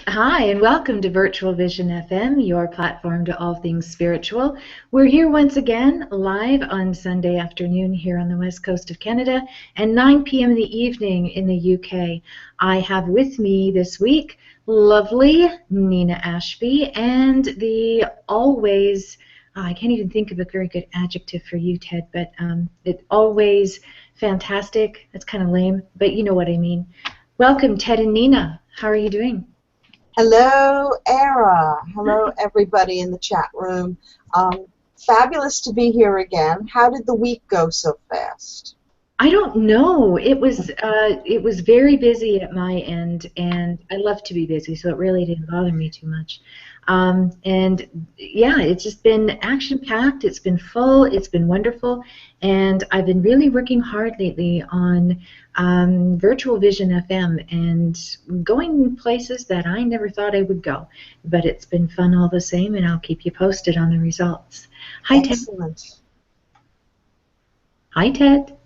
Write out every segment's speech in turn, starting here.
Hi, and welcome to Virtual Vision FM, your platform to all things spiritual. We're here once again, live on Sunday afternoon here on the west coast of Canada, and 9 p.m. in the evening in the UK. I have with me this week lovely Nina Ashby and the always, I can't even think of a very good adjective for you, Ted, but it always fantastic. That's kind of lame, but you know what I mean. Welcome, Ted and Nina. How are you doing? Hello, Era. Hello, everybody in the chat room. Fabulous to be here again. How did the week go so fast? I don't know. It was very busy at my end, and I love to be busy, so it really didn't bother me too much. And yeah, it's just been action-packed. It's been full. It's been wonderful, and I've been really working hard lately on Virtual Vision FM and going places that I never thought I would go. But it's been fun all the same, and I'll keep you posted on the results. Hi, Ted. Excellent. Hi, Ted.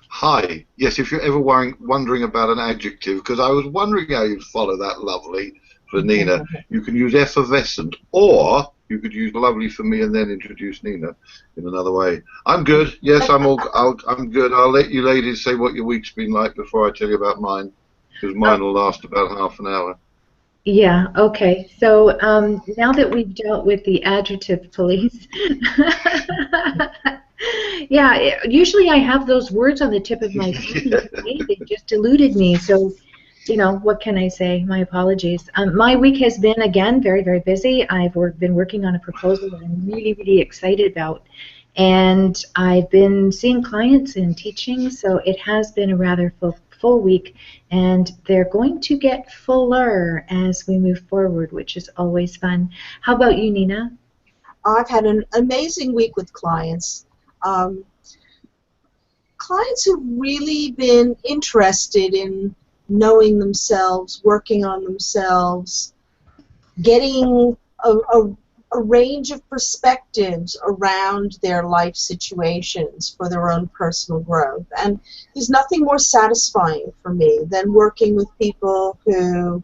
Hi. Yes, if you're ever wondering about an adjective, because I was wondering how you'd follow that lovely for Nina, you can use effervescent, or you could use lovely for me and then introduce Nina in another way. I'm good. Yes, I'm good. I'll let you ladies say what your week's been like before I tell you about mine, because mine will last about half an hour. Yeah, okay. So now that we've dealt with the adjective police, yeah, usually I have those words on the tip of my tongue. Today they just eluded me. So, you know, what can I say? My apologies. My week has been, again, very, very busy. I've been working on a proposal that I'm really, really excited about. And I've been seeing clients and teaching, so it has been a rather full week. And they're going to get fuller as we move forward, which is always fun. How about you, Nina? I've had an amazing week with clients. Clients who've really been interested in knowing themselves, working on themselves, getting a range of perspectives around their life situations for their own personal growth. And there's nothing more satisfying for me than working with people who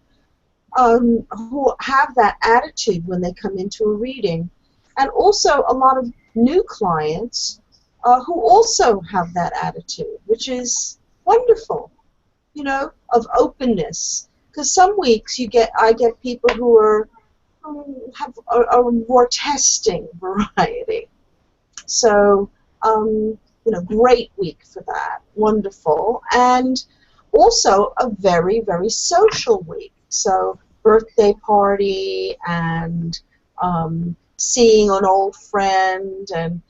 have that attitude when they come into a reading. And also a lot of new clients who also have that attitude, which is wonderful, you know, of openness. Because some weeks I get people who have a more testing variety. So, you know, great week for that. Wonderful. And also a very, very social week. So, birthday party and seeing an old friend. And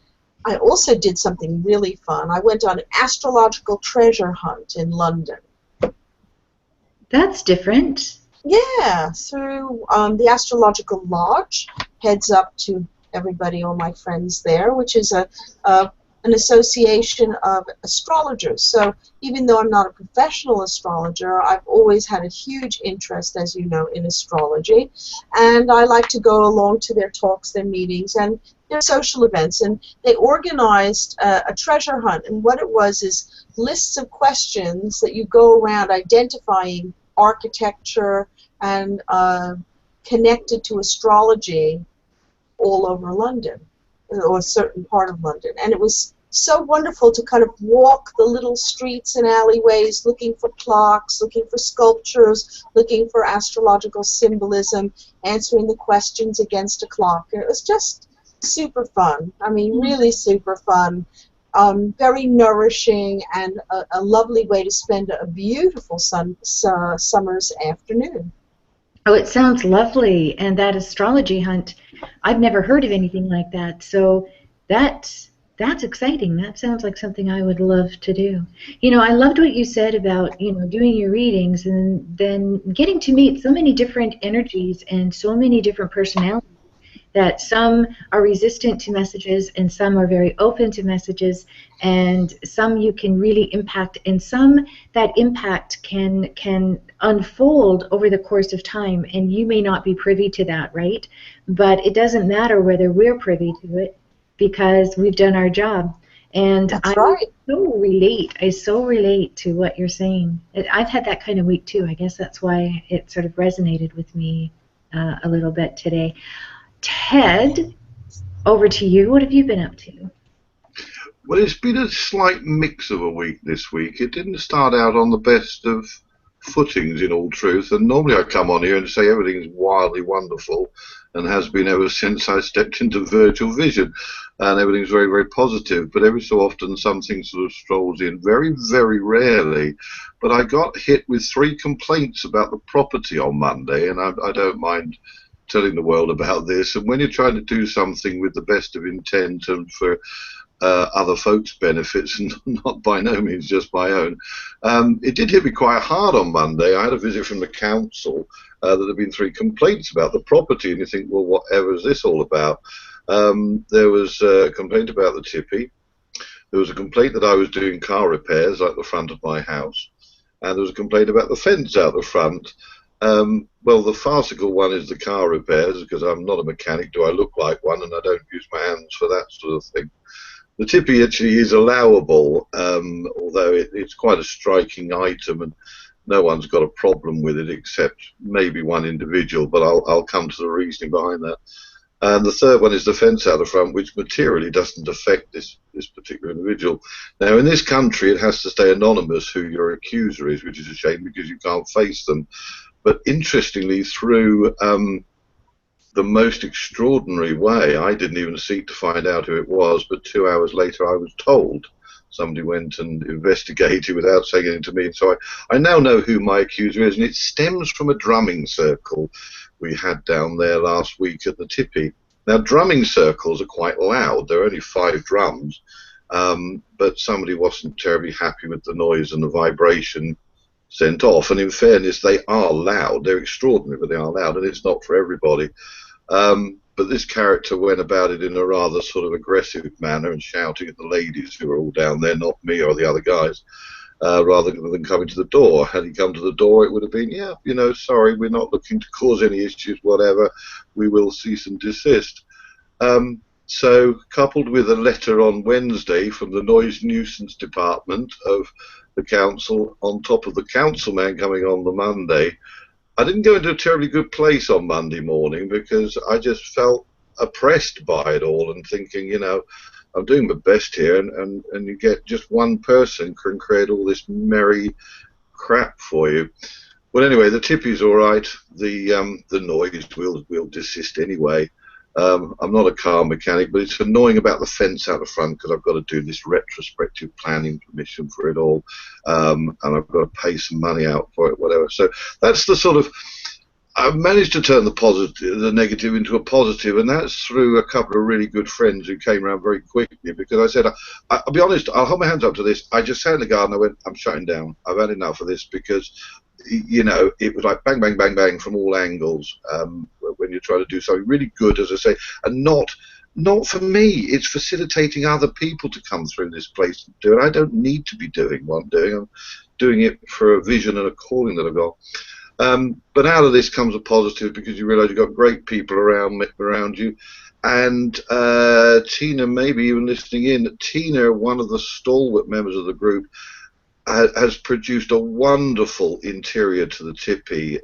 I also did something really fun. I went on an astrological treasure hunt in London. That's different. Yeah, through the Astrological Lodge, heads up to everybody, all my friends there, which is an association of astrologers. So even though I'm not a professional astrologer, I've always had a huge interest, as you know, in astrology. And I like to go along to their talks, their meetings, and their social events. And they organized a treasure hunt. And what it was is lists of questions that you go around identifying architecture and connected to astrology all over London, or a certain part of London. And it was so wonderful to kind of walk the little streets and alleyways looking for clocks, looking for sculptures, looking for astrological symbolism, answering the questions against a clock. It was just super fun. I mean, really super fun. Very nourishing and a lovely way to spend a beautiful summer's afternoon. Oh, it sounds lovely. And that astrology hunt, I've never heard of anything like that. So that's exciting. That sounds like something I would love to do. You know, I loved what you said about, you know, doing your readings and then getting to meet so many different energies and so many different personalities, that some are resistant to messages and some are very open to messages, and some you can really impact, and some that impact can unfold over the course of time, and you may not be privy to that, right? But it doesn't matter whether we're privy to it, because we've done our job. And That's I right. so relate. I so relate to what you're saying. I've had that kind of week too. I guess that's why it sort of resonated with me a little bit today. Ted, over to you. What have you been up to? Well, it's been a slight mix of a week this week. It didn't start out on the best of footings, in all truth. And normally I come on here and say everything's wildly wonderful and has been ever since I stepped into virtual vision. And everything's very, very positive. But every so often something sort of strolls in, very, very rarely. But I got hit with 3 complaints about the property on Monday, and I don't mind telling the world about this. And when you're trying to do something with the best of intent and for other folks' benefits, and not by no means just my own. It did hit me quite hard on Monday. I had a visit from the council that had been 3 complaints about the property, and you think, well, whatever is this all about? There was a complaint about the tippy. There was a complaint that I was doing car repairs at the front of my house, and there was a complaint about the fence out the front. Well, the farcical one is the car repairs, because I'm not a mechanic. Do I look like one? And I don't use my hands for that sort of thing. The tippy actually is allowable, although it's quite a striking item, and no one's got a problem with it except maybe one individual, but I'll come to the reasoning behind that. And the third one is the fence out the front, which materially doesn't affect this particular individual. Now, in this country, it has to stay anonymous who your accuser is, which is a shame because you can't face them. But interestingly, through the most extraordinary way, I didn't even seek to find out who it was, but 2 hours later I was told. Somebody went and investigated without saying anything to me, and so I now know who my accuser is, and it stems from a drumming circle we had down there last week at the tippy. Now, drumming circles are quite loud. There are only 5 drums, but somebody wasn't terribly happy with the noise and the vibration sent off, and in fairness, they are loud. They're extraordinary, but they are loud, and it's not for everybody. But this character went about it in a rather sort of aggressive manner and shouting at the ladies who were all down there, not me or the other guys, rather than coming to the door. Had he come to the door, it would have been, yeah, you know, sorry, we're not looking to cause any issues, whatever, we will cease and desist. So, coupled with a letter on Wednesday from the Noise Nuisance Department of the council, on top of the councilman coming on the Monday, I didn't go into a terribly good place on Monday morning because I just felt oppressed by it all and thinking, you know, I'm doing my best here, and you get just one person can create all this merry crap for you. Well, anyway, the tippy's all right. The noise will desist anyway. I'm not a car mechanic, but it's annoying about the fence out the front because I've got to do this retrospective planning permission for it all, and I've got to pay some money out for it, whatever. So that's the sort of, I've managed to turn the negative into a positive, and that's through a couple of really good friends who came around very quickly, because I said, I'll be honest, I'll hold my hands up to this. I just sat in the garden, I went, I'm shutting down. I've had enough of this, because you know, it was like bang, bang, bang, bang from all angles when you're trying to do something really good, as I say, and not for me. It's facilitating other people to come through this place and do it. I don't need to be doing what I'm doing. I'm doing it for a vision and a calling that I've got. But out of this comes a positive, because you realise you've got great people around you. And Tina, maybe even listening in, Tina, one of the stalwart members of the group, has produced a wonderful interior to the tippy.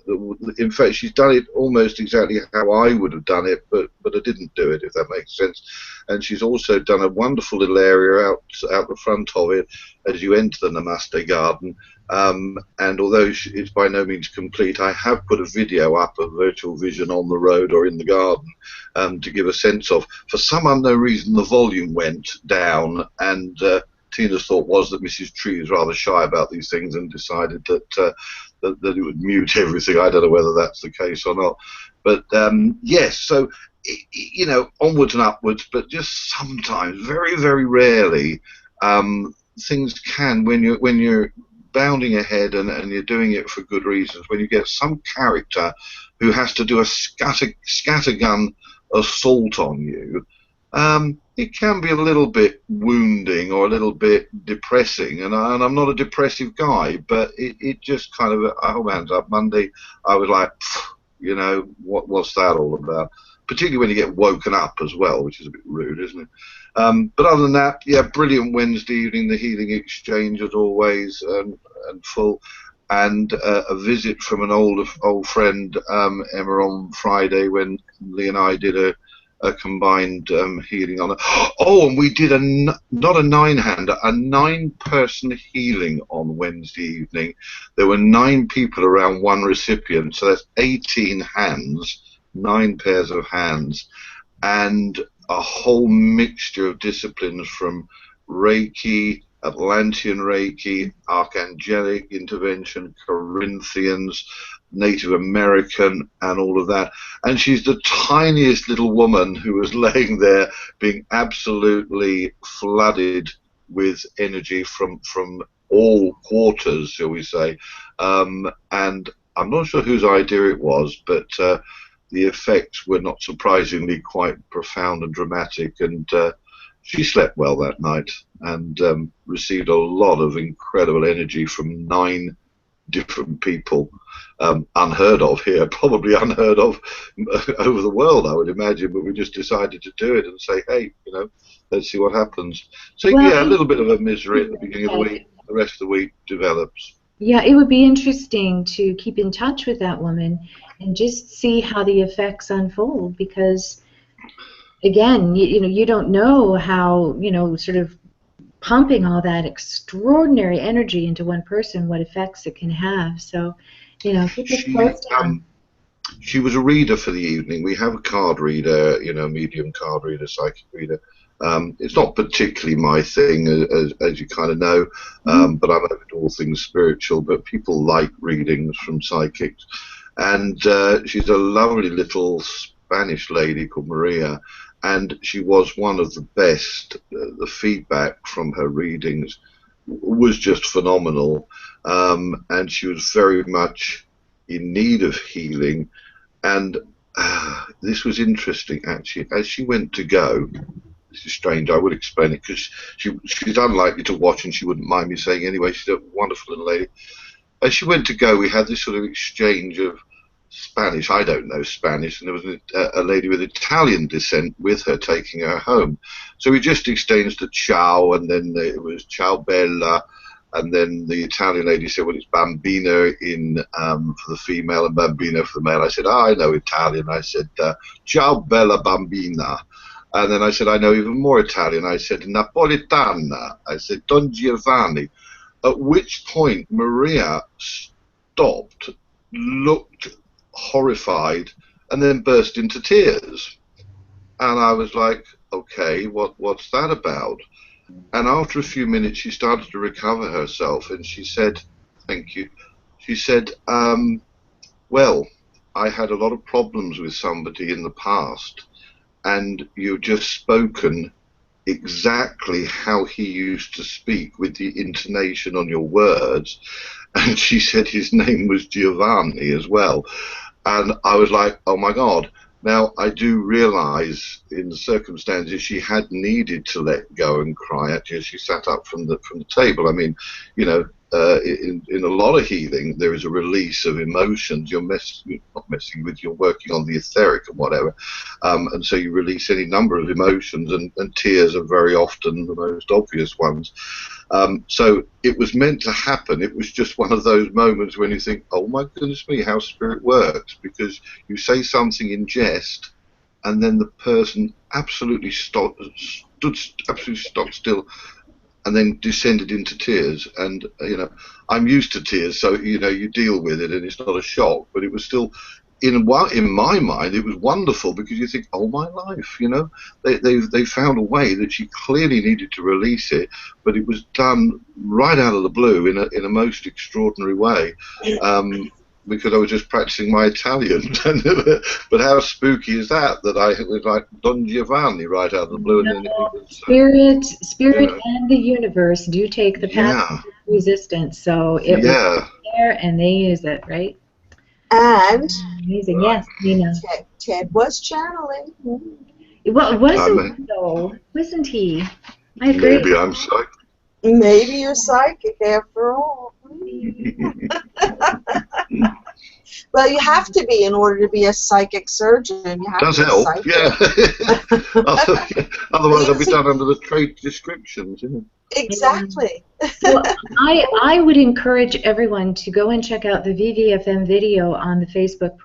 In fact, she's done it almost exactly how I would have done it, but I didn't do it, if that makes sense. And she's also done a wonderful little area out the front of it as you enter the Namaste garden. And although it's by no means complete, I have put a video up of virtual vision on the road or in the garden to give a sense of, for some unknown reason, the volume went down, and Tina's thought was that Mrs. Tree is rather shy about these things and decided that it would mute everything. I don't know whether that's the case or not. But yes, so, you know, onwards and upwards, but just sometimes, very, very rarely, things can, when you're bounding ahead and you're doing it for good reasons, when you get some character who has to do a scattergun assault on you, it can be a little bit wounding or a little bit depressing, and I'm not a depressive guy, but it just kind of, I hold my hands up. Monday, I was like, you know, what's that all about? particularly when you get woken up as well, which is a bit rude, isn't it? But other than that, yeah, brilliant Wednesday evening, the healing exchange as always, and full. And a visit from an old friend, Emma, on Friday when Lee and I did a combined healing on it. Oh, and we did not a 9-hander, a 9-person healing on Wednesday evening. There were 9 people around one recipient, so that's 18 hands, 9 pairs of hands, and a whole mixture of disciplines from Reiki, Atlantean Reiki, Archangelic Intervention, Corinthians, Native American, and all of that. And she's the tiniest little woman who was laying there being absolutely flooded with energy from all quarters, shall we say. And I'm not sure whose idea it was, but the effects were not surprisingly quite profound and dramatic, and she slept well that night and received a lot of incredible energy from 9 different people, unheard of here, probably unheard of over the world, I would imagine, but we just decided to do it and say, hey, let's see what happens. So Well, yeah, a little bit of a misery at the beginning of the week, the rest of the week develops. yeah, it would be interesting to keep in touch with that woman and just see how the effects unfold, because again, you don't know how, sort of pumping all that extraordinary energy into one person, what effects it can have. So, keep it close to them. She was a reader for the evening. We have a card reader, medium card reader, psychic reader. It's not particularly my thing, as you kind of know, but I'm open to all things spiritual, but people like readings from psychics. And she's a lovely little Spanish lady called Maria, and she was one of the best. The feedback from her readings was just phenomenal, and she was very much in need of healing. And this was interesting, actually. As she went to go, this is strange, I will explain it, because she's unlikely to watch, and she wouldn't mind me saying anyway. She's a wonderful little lady. As she went to go, we had this sort of exchange of Spanish. I don't know Spanish, and there was a lady with Italian descent with her taking her home. So we just exchanged a ciao, and then it was ciao bella, and then the Italian lady said, well, it's bambina for the female and bambino for the male. I said, I know Italian. I said, ciao bella bambina. And then I said, I know even more Italian. I said, Napolitana. I said, Don Giovanni. At which point Maria stopped, looked horrified, and then burst into tears. And I was like, okay, what's that about? And after a few minutes, she started to recover herself, and she said, thank you. She said, well, I had a lot of problems with somebody in the past, and you've just spoken exactly how he used to speak, with the intonation on your words. And she said his name was Giovanni as well. And I was like, oh my God. Now, I do realize in the circumstances she had needed to let go and cry. Actually, as she sat up from the table. I mean, in a lot of healing, there is a release of emotions. You're not messing with, you're working on the etheric and whatever. And so you release any number of emotions, and tears are very often the most obvious ones. So it was meant to happen. It was just one of those moments when you think, oh my goodness me, how spirit works, because you say something in jest, and then the person absolutely stopped still, and then descended into tears. And I'm used to tears, so you deal with it, and it's not a shock. But it was still, in my mind, it was wonderful, because you think, oh my life, they found a way that she clearly needed to release it, but it was done right out of the blue in a most extraordinary way. Because I was just practicing my Italian. But how spooky is that I was like Don Giovanni right out of the blue. And then Spirit and the universe do take the path of resistance. So it was there, and they use it, right? And amazing, yes, Nina. Ted was channeling. Well, wasn't though? Wasn't he? I agree. Maybe I'm psychic. Maybe you're psychic after all. Well, you have to be in order to be a psychic surgeon. You have Does to be help, psychic. yeah. Otherwise, I'll be done under the trade descriptions. You know. Exactly. Well, I would encourage everyone to go and check out the VVFM video on the Facebook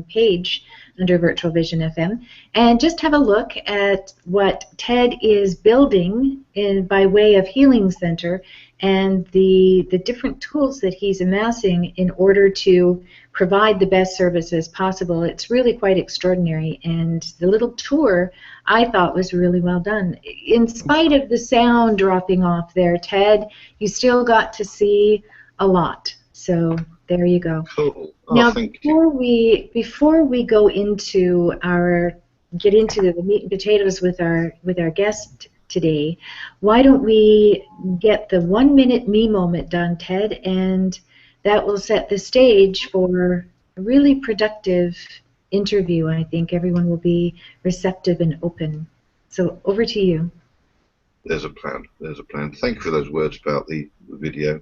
page under Virtual Vision FM, and just have a look at what Ted is building by way of Healing Center, and the different tools that he's amassing in order to provide the best services possible. It's really quite extraordinary, and the little tour I thought was really well done. In spite of the sound dropping off there, Ted, you still got to see a lot. So there you go. Cool. Oh, Now, thank before we go into get into the meat and potatoes with our guest today, why don't we get the 1 minute me moment done, Ted, and that will set the stage for a really productive interview. I think everyone will be receptive and open. So over to you. There's a plan. There's a plan. Thank you for those words about the video.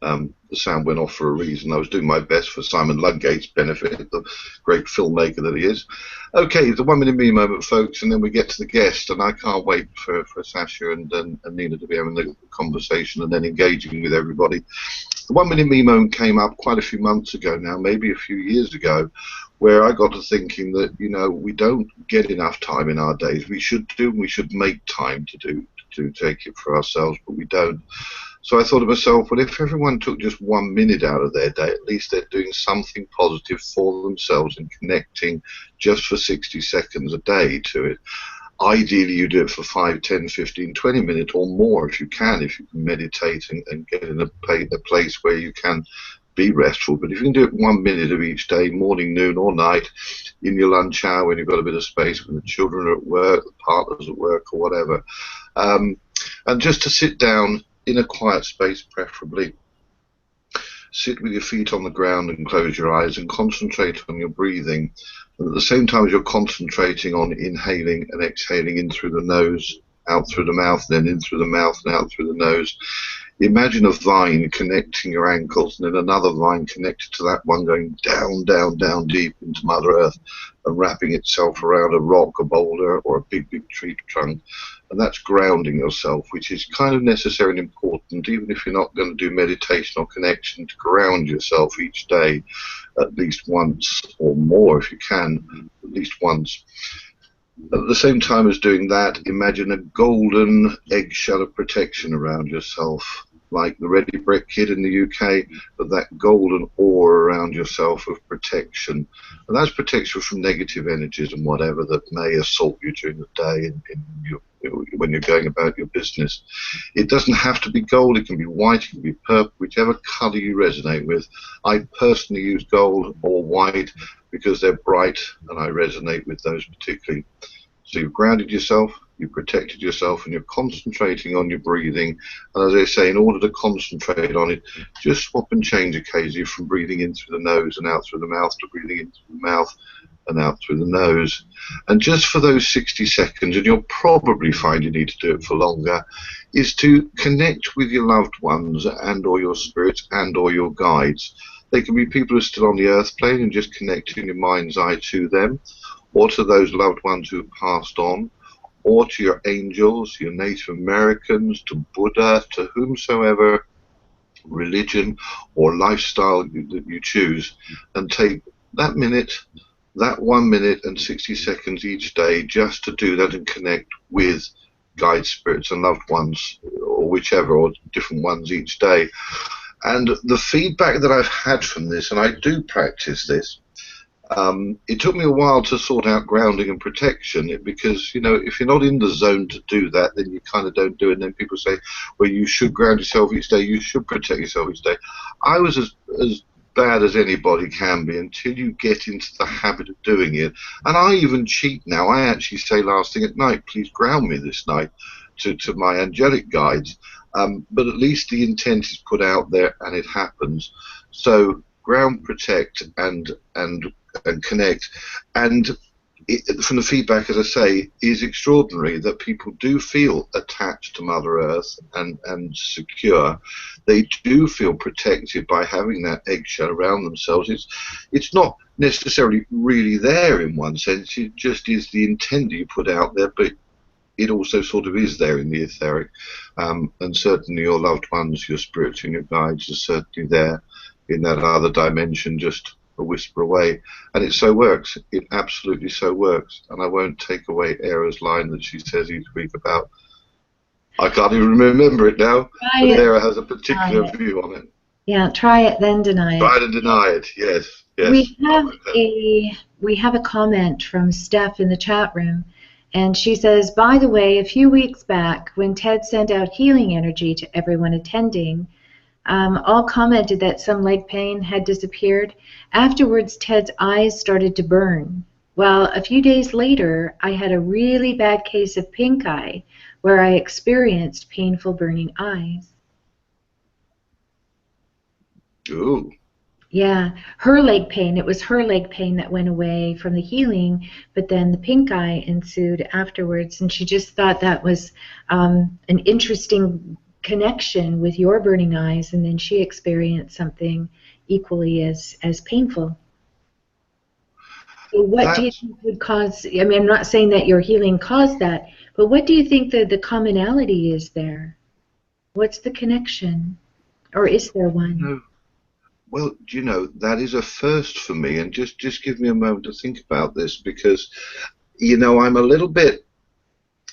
The sound went off for a reason. I was doing my best for Simon Ludgate's benefit, the great filmmaker that he is. Okay, the 1 minute me moment, folks, and then we get to the guest, and I can't wait for Sasha and Nina to be having the conversation and then engaging with everybody. The 1 minute me moment came up quite a few months ago now, maybe a few years ago, where I got to thinking that, you know, we don't get enough time in our days. We should make time to take it for ourselves, but we don't. So I thought to myself, well, if everyone took just 1 minute out of their day, at least they're doing something positive for themselves and connecting just for 60 seconds a day to it. Ideally, you do it for 5, 10, 15, 20 minutes or more if you can meditate and get in a place where you can be restful. But if you can do it 1 minute of each day, morning, noon or night, in your lunch hour when you've got a bit of space, when the children are at work, the partner's at work or whatever, and just to sit down in a quiet space preferably, sit with your feet on the ground and close your eyes and concentrate on your breathing. And at the same time as you're concentrating on inhaling and exhaling in through the nose, out through the mouth, then in through the mouth and out through the nose, imagine a vine connecting your ankles and then another vine connected to that one going down, down, down deep into Mother Earth and wrapping itself around a rock, a boulder or a big, big tree trunk. And that's grounding yourself, which is kind of necessary and important, even if you're not going to do meditation or connection, to ground yourself each day at least once or more if you can, at least once. At the same time as doing that, imagine a golden eggshell of protection around yourself, like the Ready Brek Kid in the UK, but that golden aura around yourself of protection. And that's protection from negative energies and whatever that may assault you during the day when you're going about your business. It doesn't have to be gold, it can be white, it can be purple, whichever colour you resonate with. I personally use gold or white because they're bright and I resonate with those particularly. So you've grounded yourself, you've protected yourself, and you're concentrating on your breathing. And as I say, in order to concentrate on it, just swap and change occasionally from breathing in through the nose and out through the mouth to breathing in through the mouth and out through the nose. And just for those 60 seconds, and you'll probably find you need to do it for longer, is to connect with your loved ones and or your spirits and or your guides. They can be people who are still on the earth plane and just connect in your mind's eye to them, or to those loved ones who have passed on, or to your angels, your Native Americans, to Buddha, to whomsoever religion or lifestyle that you choose, and take that minute, that 1 minute and 60 seconds each day just to do that and connect with guide spirits and loved ones, or whichever, or different ones each day. And the feedback that I've had from this, and I do practice this, it took me a while to sort out grounding and protection, because, you know, if you're not in the zone to do that, then you kind of don't do it. And then people say, well, you should ground yourself each day, you should protect yourself each day. I was as bad as anybody can be until you get into the habit of doing it. And I even cheat now. I actually say last thing at night, please ground me this night, to my angelic guides. But at least the intent is put out there and it happens. So ground, protect, and connect. And from the feedback, as I say, is extraordinary, that people do feel attached to Mother Earth and secure. They do feel protected by having that eggshell around themselves. It's not necessarily really there in one sense, it just is the intent that you put out there, but it also sort of is there in the etheric. And certainly your loved ones, your spirits and your guides are certainly there in that other dimension, just a whisper away. And it so works. It absolutely so works. And I won't take away Era's line that she says each week about, I can't even remember it now, Try but it, Era has a deny particular it. view on it. Yeah, try it, then deny Try it. to deny it, yes. Yes. We have a comment from Steph in the chat room, and she says, by the way, a few weeks back when Ted sent out healing energy to everyone attending, all commented that some leg pain had disappeared. Afterwards, Ted's eyes started to burn. Well, a few days later, I had a really bad case of pink eye where I experienced painful burning eyes. Ooh. Yeah, her leg pain, it was her leg pain that went away from the healing, but then the pink eye ensued afterwards, and she just thought that was an interesting connection with your burning eyes, and then she experienced something equally as painful. So what do you think would cause, I mean, I'm not saying that your healing caused that, but what do you think the commonality is there? What's the connection? Or is there one? No. Well, do you know, that is a first for me, and just give me a moment to think about this, because, you know, I'm a little bit,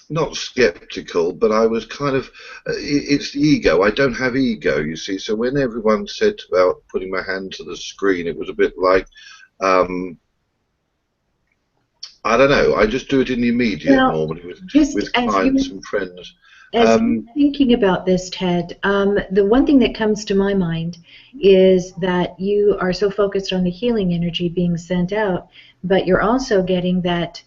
not skeptical, but I was kind of, it's the ego. I don't have ego, you see, so when everyone said about putting my hand to the screen, it was a bit like, I don't know, I just do it in the immediate normally with clients and friends. As you're thinking about this, Ted, the one thing that comes to my mind is that you are so focused on the healing energy being sent out, but you're also getting that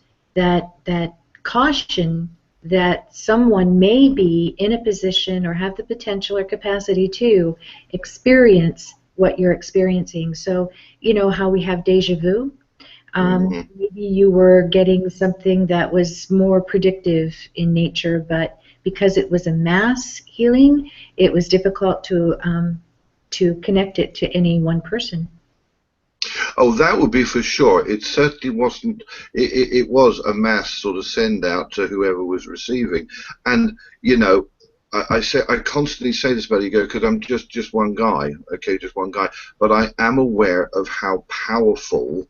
caution that someone may be in a position or have the potential or capacity to experience what you're experiencing. So, you know how we have deja vu? Maybe you were getting something that was more predictive in nature, but because it was a mass healing, it was difficult to connect it to any one person. Oh, that would be for sure. It certainly wasn't. It was a mass sort of send out to whoever was receiving, and you know, I constantly say this about ego because I'm just one guy. Okay, just one guy. But I am aware of how powerful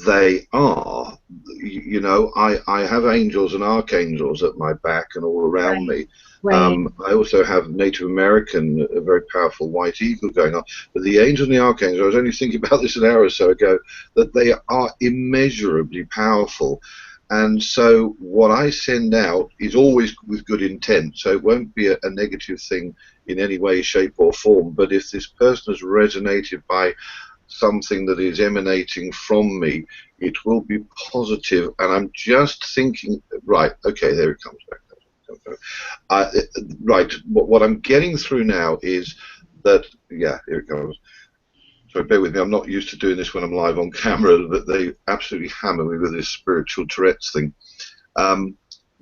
they are. You know, I have angels and archangels at my back and all around me. Right. I also have Native American, a very powerful white eagle going on. But the angels and the archangels, I was only thinking about this an hour or so ago, that they are immeasurably powerful. And so what I send out is always with good intent, so it won't be a negative thing in any way, shape or form. But if this person has resonated by something that is emanating from me, it will be positive. And I'm just thinking, right, okay, there it comes back. Right, what I'm getting through now is that, yeah, here it goes. So bear with me, I'm not used to doing this when I'm live on camera, but they absolutely hammer me with this spiritual Tourette's thing. That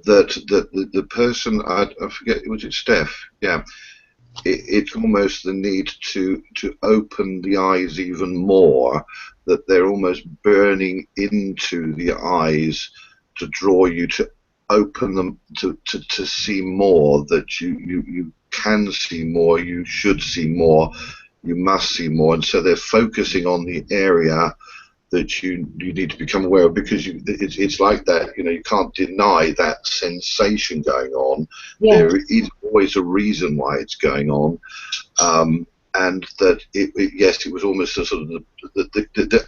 the person, I forget, was it Steph? Yeah. It's almost the need to open the eyes even more, that they're almost burning into the eyes to draw you to open them to see more, that you can see more, you should see more, you must see more. And so they're focusing on the area that you need to become aware of, because it's like that, you know, you can't deny that sensation going on. Yes. There is always a reason why it's going on, and that yes, it was almost a sort of the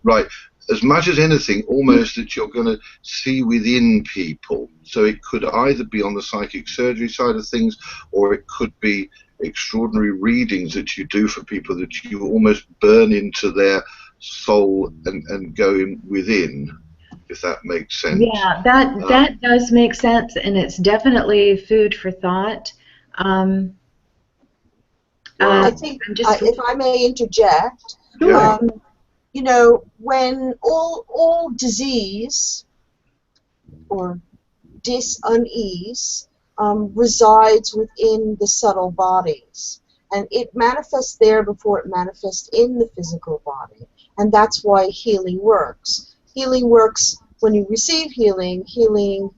right, as much as anything, almost that you're going to see within people. So it could either be on the psychic surgery side of things, or it could be extraordinary readings that you do for people, that you almost burn into their soul and go in within, if that makes sense. Yeah, that does make sense, and it's definitely food for thought. I think, if I may interject, yeah. You know, when all disease or unease resides within the subtle bodies. And it manifests there before it manifests in the physical body. And that's why healing works. Healing works when you receive healing. Healing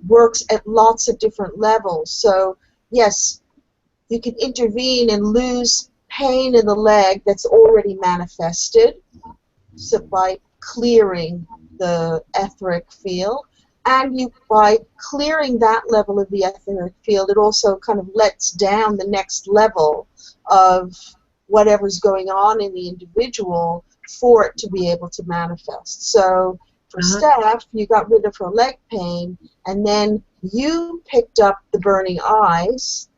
works at lots of different levels. So, yes, you can intervene and lose pain in the leg that's already manifested, so by clearing the etheric field. And by clearing that level of the etheric field, it also kind of lets down the next level of whatever's going on in the individual for it to be able to manifest. So for Steph, you got rid of her leg pain, and then you picked up the burning eyes,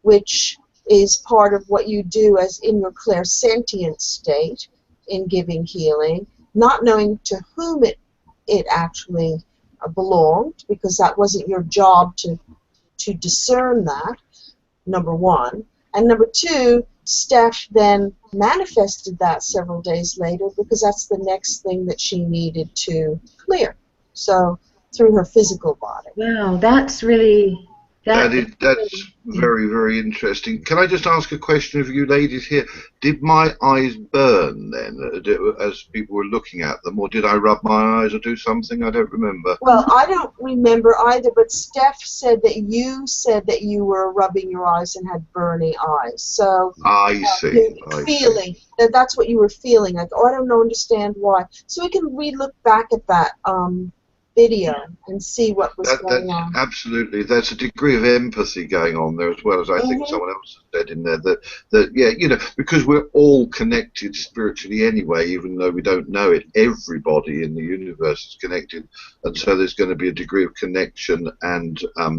which is part of what you do as in your clairsentient state in giving healing, not knowing to whom it actually belonged, because that wasn't your job to discern that, number one. And number two, Steph then manifested that several days later, because that's the next thing that she needed to clear. So through her physical body. Wow, that's really... That's very, very interesting. Can I just ask a question of you ladies here? Did my eyes burn then as people were looking at them, or did I rub my eyes or do something? I don't remember. Well, I don't remember either, but Steph said that you were rubbing your eyes and had burning eyes. So I see. That's what you were feeling. Like, oh, I don't understand why. So we can re-look back at that video and see what was going on. Absolutely, there's a degree of empathy going on there as well, as I think someone else said in there, that yeah, you know, because we're all connected spiritually anyway, even though we don't know it. Everybody in the universe is connected, and so there's going to be a degree of connection and a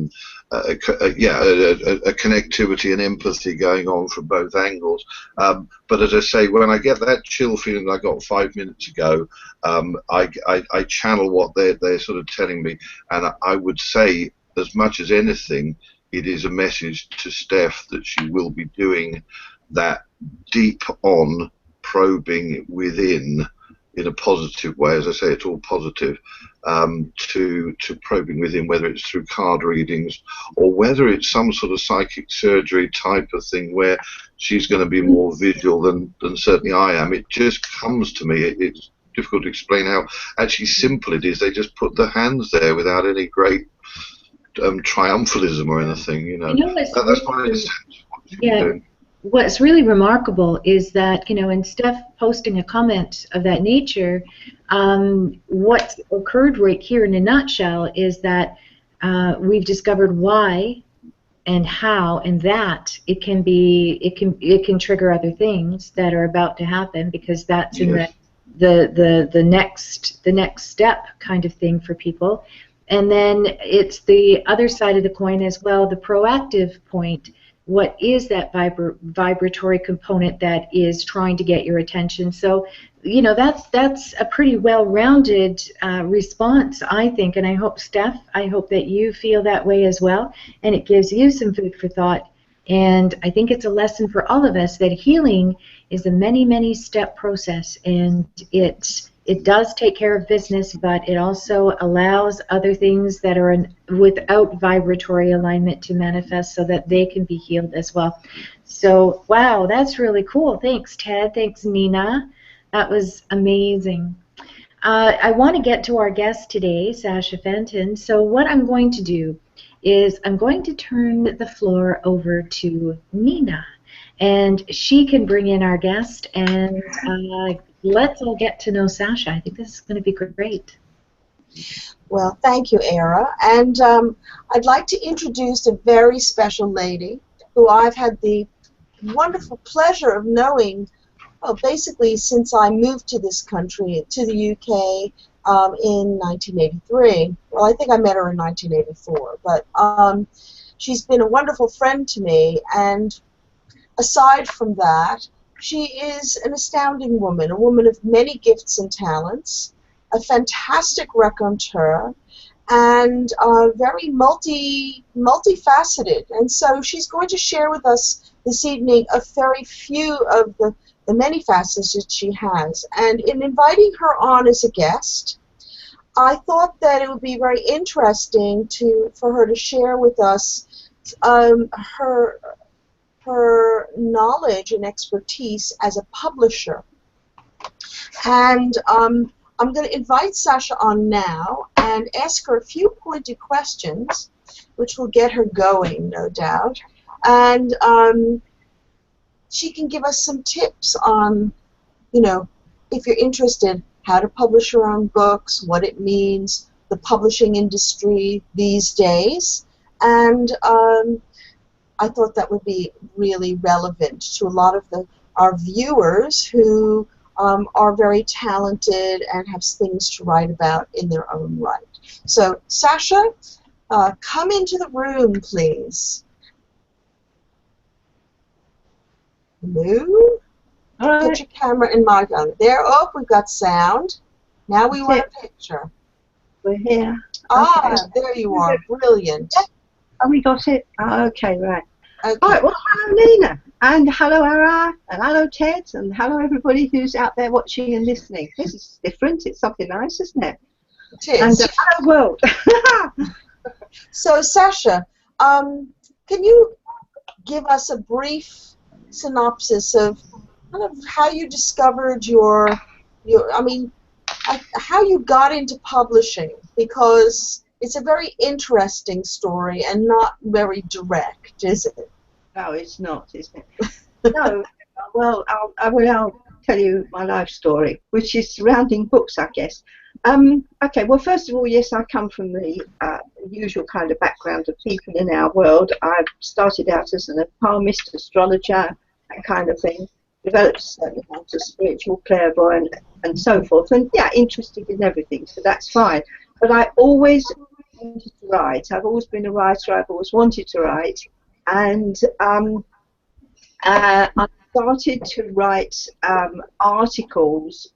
connectivity and empathy going on from both angles. But as I say, when I get that chill feeling I got 5 minutes ago, I channel what they're sort of telling me, and I would say, as much as anything, it is a message to Steph that she will be doing that deep on probing within in a positive way. As I say, it's all positive, to probing within, whether it's through card readings or whether it's some sort of psychic surgery type of thing where she's going to be more visual than certainly I am. It just comes to me. It's difficult to explain how actually simple it is. They just put their hands there without any great triumphalism or anything, you know. That's my sense of what she's doing. What's really remarkable is that, you know, in Steph posting a comment of that nature, what occurred right here in a nutshell is that we've discovered why and how, and that it can trigger other things that are about to happen, because that's in the next step kind of thing for people. And then it's the other side of the coin as well, the proactive point. What is that vibratory component that is trying to get your attention? So, you know, that's a pretty well-rounded response, I think, and I hope, Steph, I hope that you feel that way as well, and it gives you some food for thought. And I think it's a lesson for all of us that healing is a many step process, and it does take care of business, but it also allows other things that are without vibratory alignment to manifest so that they can be healed as well. So, wow, that's really cool. Thanks, Ted. Thanks, Nina. That was amazing. I want to get to our guest today, Sasha Fenton. So what I'm going to do is I'm going to turn the floor over to Nina, and she can bring in our guest, and let's all get to know Sasha. I think this is going to be great. Well, thank you, Era. And I'd like to introduce a very special lady who I've had the wonderful pleasure of knowing, well, basically since I moved to this country, to the UK, in 1983. Well, I think I met her in 1984. But she's been a wonderful friend to me, and aside from that, she is an astounding woman, a woman of many gifts and talents, a fantastic raconteur, and very multifaceted. And so she's going to share with us this evening a very few of the many facets that she has. And in inviting her on as a guest, I thought that it would be very interesting for her to share with us her knowledge and expertise as a publisher. And I'm going to invite Sasha on now and ask her a few pointed questions, which will get her going, no doubt. And she can give us some tips on, if you're interested, how to publish your own books, what it means, the publishing industry these days. And I thought that would be really relevant to a lot of our viewers who are very talented and have things to write about in their own right. So, Sasha, come into the room, please. Hello? Put your camera in my phone. There, oh, we've got sound. Now we want a picture. We're here. Ah, okay. There you are. Brilliant. Oh, we got it? Oh, okay, right. Okay. All right, well, hello, Nina. And hello, Ara. And hello, Ted. And hello, everybody who's out there watching and listening. This is different. It's something nice, isn't it? It is. And hello, world. So, Sasha, can you give us a brief synopsis of kind of how you discovered how you got into publishing, because it's a very interesting story and not very direct, is it? No, it's not, is it? No. Well, I'll tell you my life story, which is surrounding books, I guess. Okay, well, first of all, yes, I come from the usual kind of background of people in our world. I started out as a palmist, astrologer, that kind of thing. Developed a certain amount of spiritual clairvoyance and so forth, and yeah, interested in everything, so that's fine. But I always wanted to write. I've always been a writer. I've always wanted to write, and I started to write articles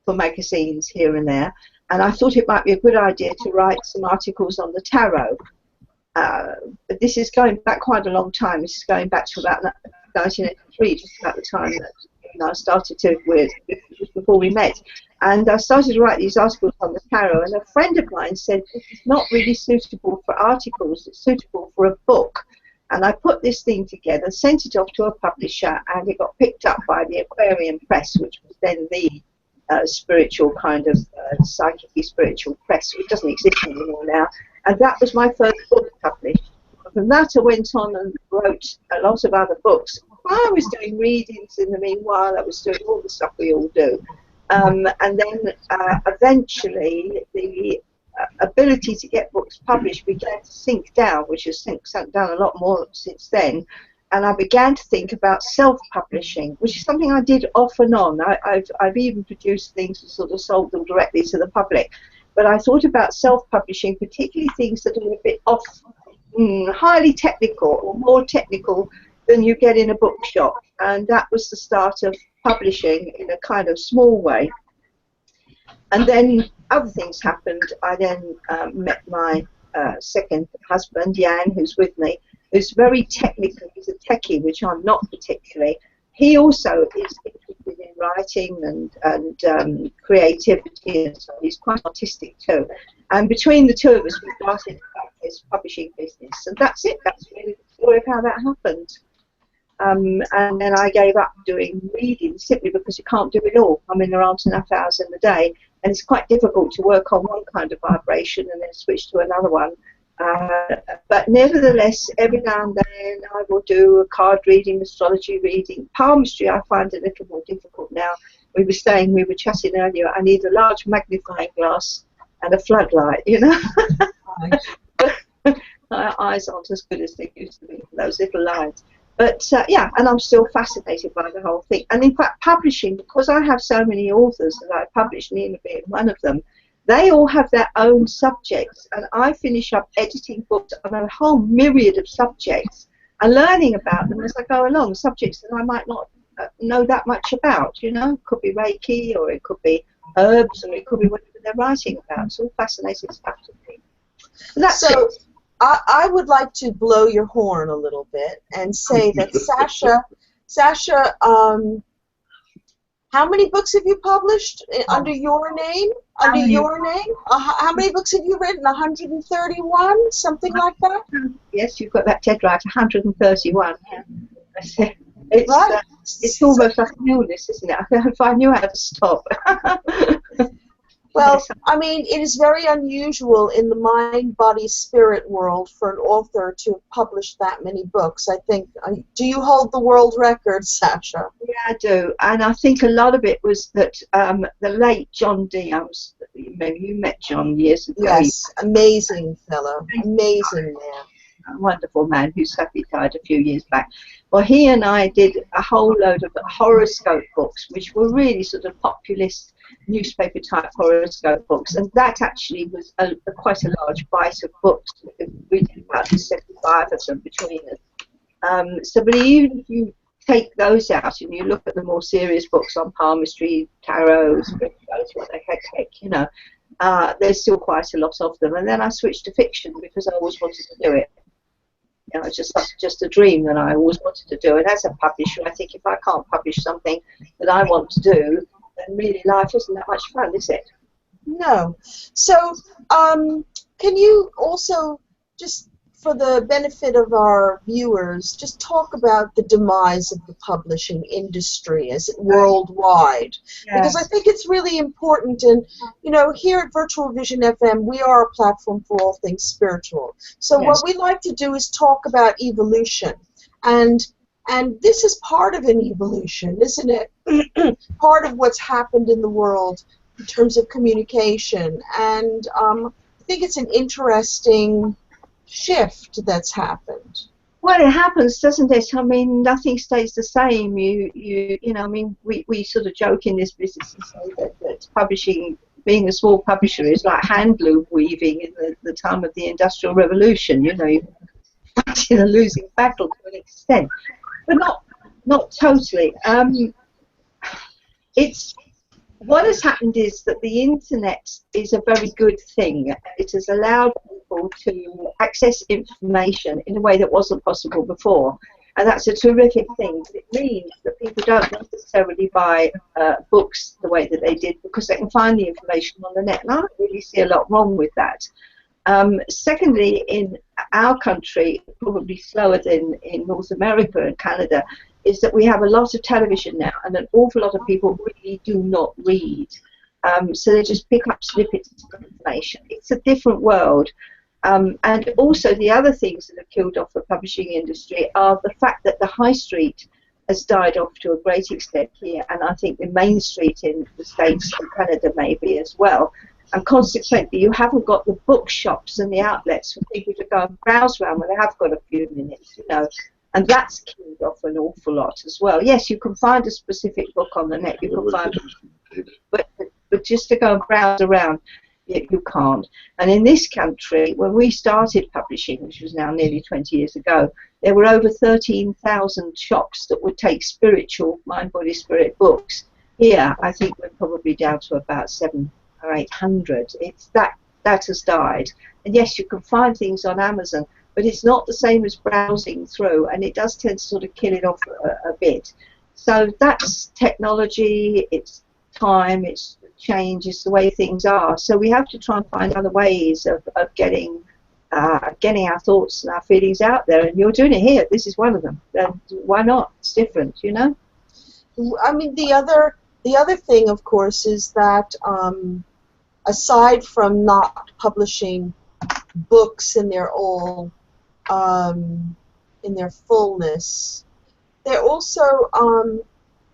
for magazines here and there, and I thought it might be a good idea to write some articles on the tarot. But this is going back quite a long time. This is going back to about 1983, just about the time that I started to, just before we met. And I started to write these articles on the tarot, and a friend of mine said, it's not really suitable for articles, it's suitable for a book. And I put this thing together, sent it off to a publisher, and it got picked up by the Aquarian Press, which was then the spiritual kind of psychic spiritual press, which doesn't exist anymore now. And that was my first book published. From that I went on and wrote a lot of other books. I was doing readings in the meanwhile. I was doing all the stuff we all do. And then eventually the ability to get books published began to sink down, which has sunk down a lot more since then. And I began to think about self-publishing, which is something I did off and on. I've even produced things and sort of sold them directly to the public. But I thought about self-publishing, particularly things that are a bit highly technical or more technical than you get in a bookshop. And that was the start of publishing in a kind of small way. And then other things happened. I then met my second husband, Jan, who's with me, who's very technical. He's a techie, which I'm not particularly. He also is interested in writing and creativity, and so he's quite artistic too. And between the two of us, we started this publishing business, and that's it. That's really the story of how that happened. And then I gave up doing reading simply because you can't do it all. I mean, there aren't enough hours in the day, and it's quite difficult to work on one kind of vibration and then switch to another one. But nevertheless, every now and then I will do a card reading, astrology reading. Palmistry I find a little more difficult now. We were chatting earlier, I need a large magnifying glass and a floodlight, you know. My eyes aren't as good as they used to be for those little lines. But yeah, and I'm still fascinated by the whole thing. And in fact, publishing, because I have so many authors that I publish, Nina being one of them, they all have their own subjects, and I finish up editing books on a whole myriad of subjects and learning about them as I go along, subjects that I might not know that much about, you know. It could be Reiki, or it could be herbs, or it could be whatever they're writing about. It's all fascinating stuff to me. So that's it. I would like to blow your horn a little bit and say that Sasha How many books have you published under your name? Under your name? How many books have you written? 131? Something like that? Yes, you've got that dead right. 131. Yeah. It's Right. It's almost like an illness, isn't it? If I knew how to stop. Well, Yes. I mean, it is very unusual in the mind, body, spirit world for an author to have published that many books. I think. Do you hold the world record, Sasha? Yeah, I do, and I think a lot of it was that the late John Dee. Maybe you met John years ago. Yes, amazing fellow, amazing man. A wonderful man who sadly died a few years back. Well, he and I did a whole load of horoscope books, which were really sort of populist newspaper type horoscope books, and that actually was quite a large bite of books. We did about 75 of them between us. But even if you take those out and you look at the more serious books on palmistry, tarot, spirituality, what the heck, you know, there's still quite a lot of them. And then I switched to fiction because I always wanted to do it. You know, it's just a dream that I always wanted to do. And as a publisher, I think if I can't publish something that I want to do, then really life isn't that much fun, is it? No. So, can you also, just for the benefit of our viewers, just talk about the demise of the publishing industry as worldwide? Yeah. Because I think it's really important. And, you know, here at Virtual Vision FM, we are a platform for all things spiritual. So Yes. what we like to do is talk about evolution. And this is part of an evolution, isn't it? Part of what's happened in the world in terms of communication. And I think it's an interesting shift that's happened. Well, it happens, doesn't it? I mean, nothing stays the same. You know, I mean, we sort of joke in this business and say that publishing, being a small publisher, is like hand loom weaving in the time of the Industrial Revolution. You know, you're fighting a losing battle to an extent, but not totally. It's what has happened is that the internet is a very good thing. It has allowed people to access information in a way that wasn't possible before, and that's a terrific thing. It means that people don't necessarily buy books the way that they did because they can find the information on the net, and I don't really see a lot wrong with that. Secondly, in our country, probably slower than in North America and Canada, is that we have a lot of television now, and an awful lot of people really do not read. So they just pick up snippets of information. It's a different world. And also the other things that have killed off the publishing industry are the fact that the high street has died off to a great extent here, and I think the main street in the States and Canada maybe as well. And consequently, you haven't got the bookshops and the outlets for people to go and browse around when they have got a few minutes, you know. And that's killed off an awful lot as well. Yes, you can find a specific book on the net, you can find, but just to go and browse around, you can't. And in this country, when we started publishing, which was now nearly 20 years ago, there were over 13,000 shops that would take spiritual, mind, body, spirit books. Here, I think we're probably down to about 700 or 800. It's that has died. And yes, you can find things on Amazon, but it's not the same as browsing through, and it does tend to sort of kill it off a bit. So that's technology, it's time, it's change, it's the way things are. So we have to try and find other ways of getting our thoughts and our feelings out there, and you're doing it here. This is one of them. Then why not? It's different, you know? I mean, the other thing, of course, is that aside from not publishing books in their all in their fullness, they're also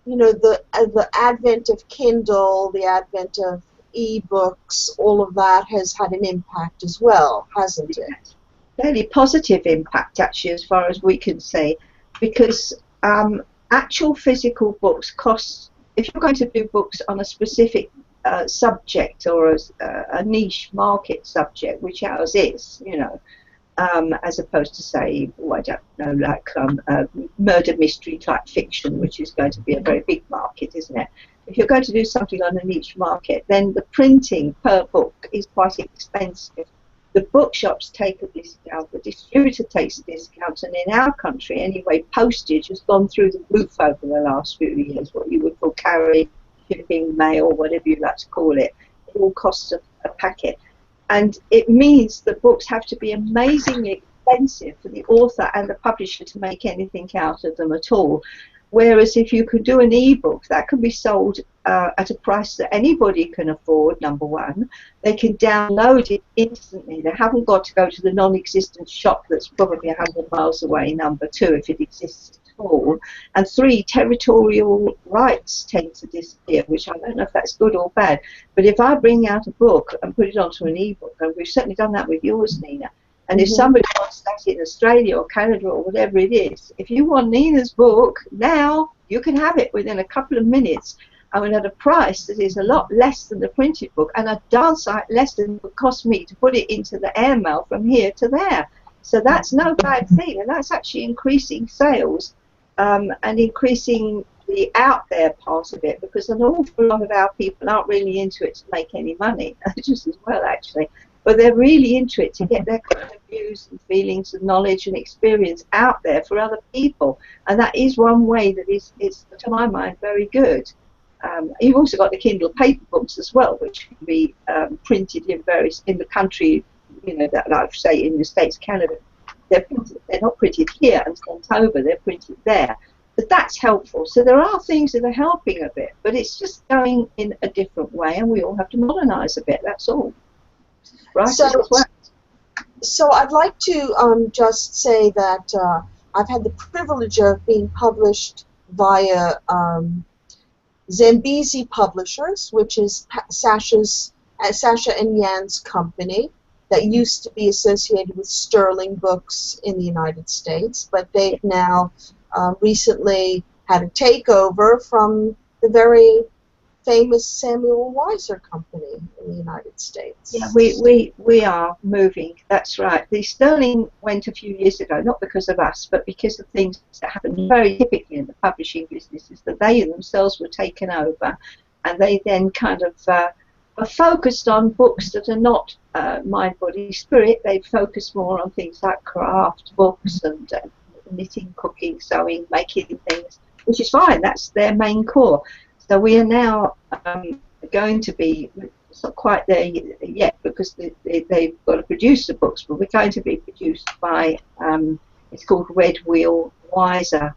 you know, the advent of Kindle, the advent of e-books, all of that has had an impact as well, hasn't it? Fairly positive impact, actually, as far as we can see, because actual physical books cost, if you're going to do books on a specific subject or a niche market subject, which ours is, you know, as opposed to, say, I don't know, like murder mystery type fiction, which is going to be a very big market, isn't it? If you're going to do something on a niche market, then the printing per book is quite expensive. The bookshops take a discount, the distributor takes a discount, and in our country, anyway, postage has gone through the roof over the last few years, what you would call carry shipping, mail, whatever you like to call it. It all costs a packet. And it means that books have to be amazingly expensive for the author and the publisher to make anything out of them at all. Whereas if you could do an ebook, that can be sold at a price that anybody can afford, number one. They can download it instantly. They haven't got to go to the non-existent shop that's probably 100 miles away, number two, if it exists at all. And three, territorial rights tend to disappear, which I don't know if that's good or bad. But if I bring out a book and put it onto an ebook, and we've certainly done that with yours, Nina, and if somebody wants that in Australia or Canada or whatever it is, if you want Nina's book now, you can have it within a couple of minutes. I mean, at a price that is a lot less than the printed book, and a darn sight less than it would cost me to put it into the airmail from here to there. So that's no bad thing, and that's actually increasing sales and increasing the out there part of it, because an awful lot of our people aren't really into it to make any money, just as well actually. But they're really into it to get their kind of views and feelings and knowledge and experience out there for other people. And that is one way that is, to my mind, very good. You've also got the Kindle paper books as well, which can be printed in the country, you know, that, like say in the States, Canada. They're not printed here and sent over, they're printed there. But that's helpful. So there are things that are helping a bit, but it's just going in a different way, and we all have to modernise a bit, that's all. Right. So I'd like to just say that I've had the privilege of being published via Zambezi Publishers, which is Sasha and Jan's company that used to be associated with Sterling Books in the United States, but they've now recently had a takeover from the very famous Samuel Weiser company in the United States. Yeah, we are moving, that's right. The Sterling went a few years ago, not because of us, but because of things that happen very typically in the publishing business, is that they themselves were taken over, and they then kind of are focused on books that are not mind, body, spirit. They focus more on things like craft books and knitting, cooking, sewing, making things, which is fine, that's their main core. So we are now going to be, it's not quite there yet because they've got to produce the books, but we're going to be produced by, it's called Red Wheel Weiser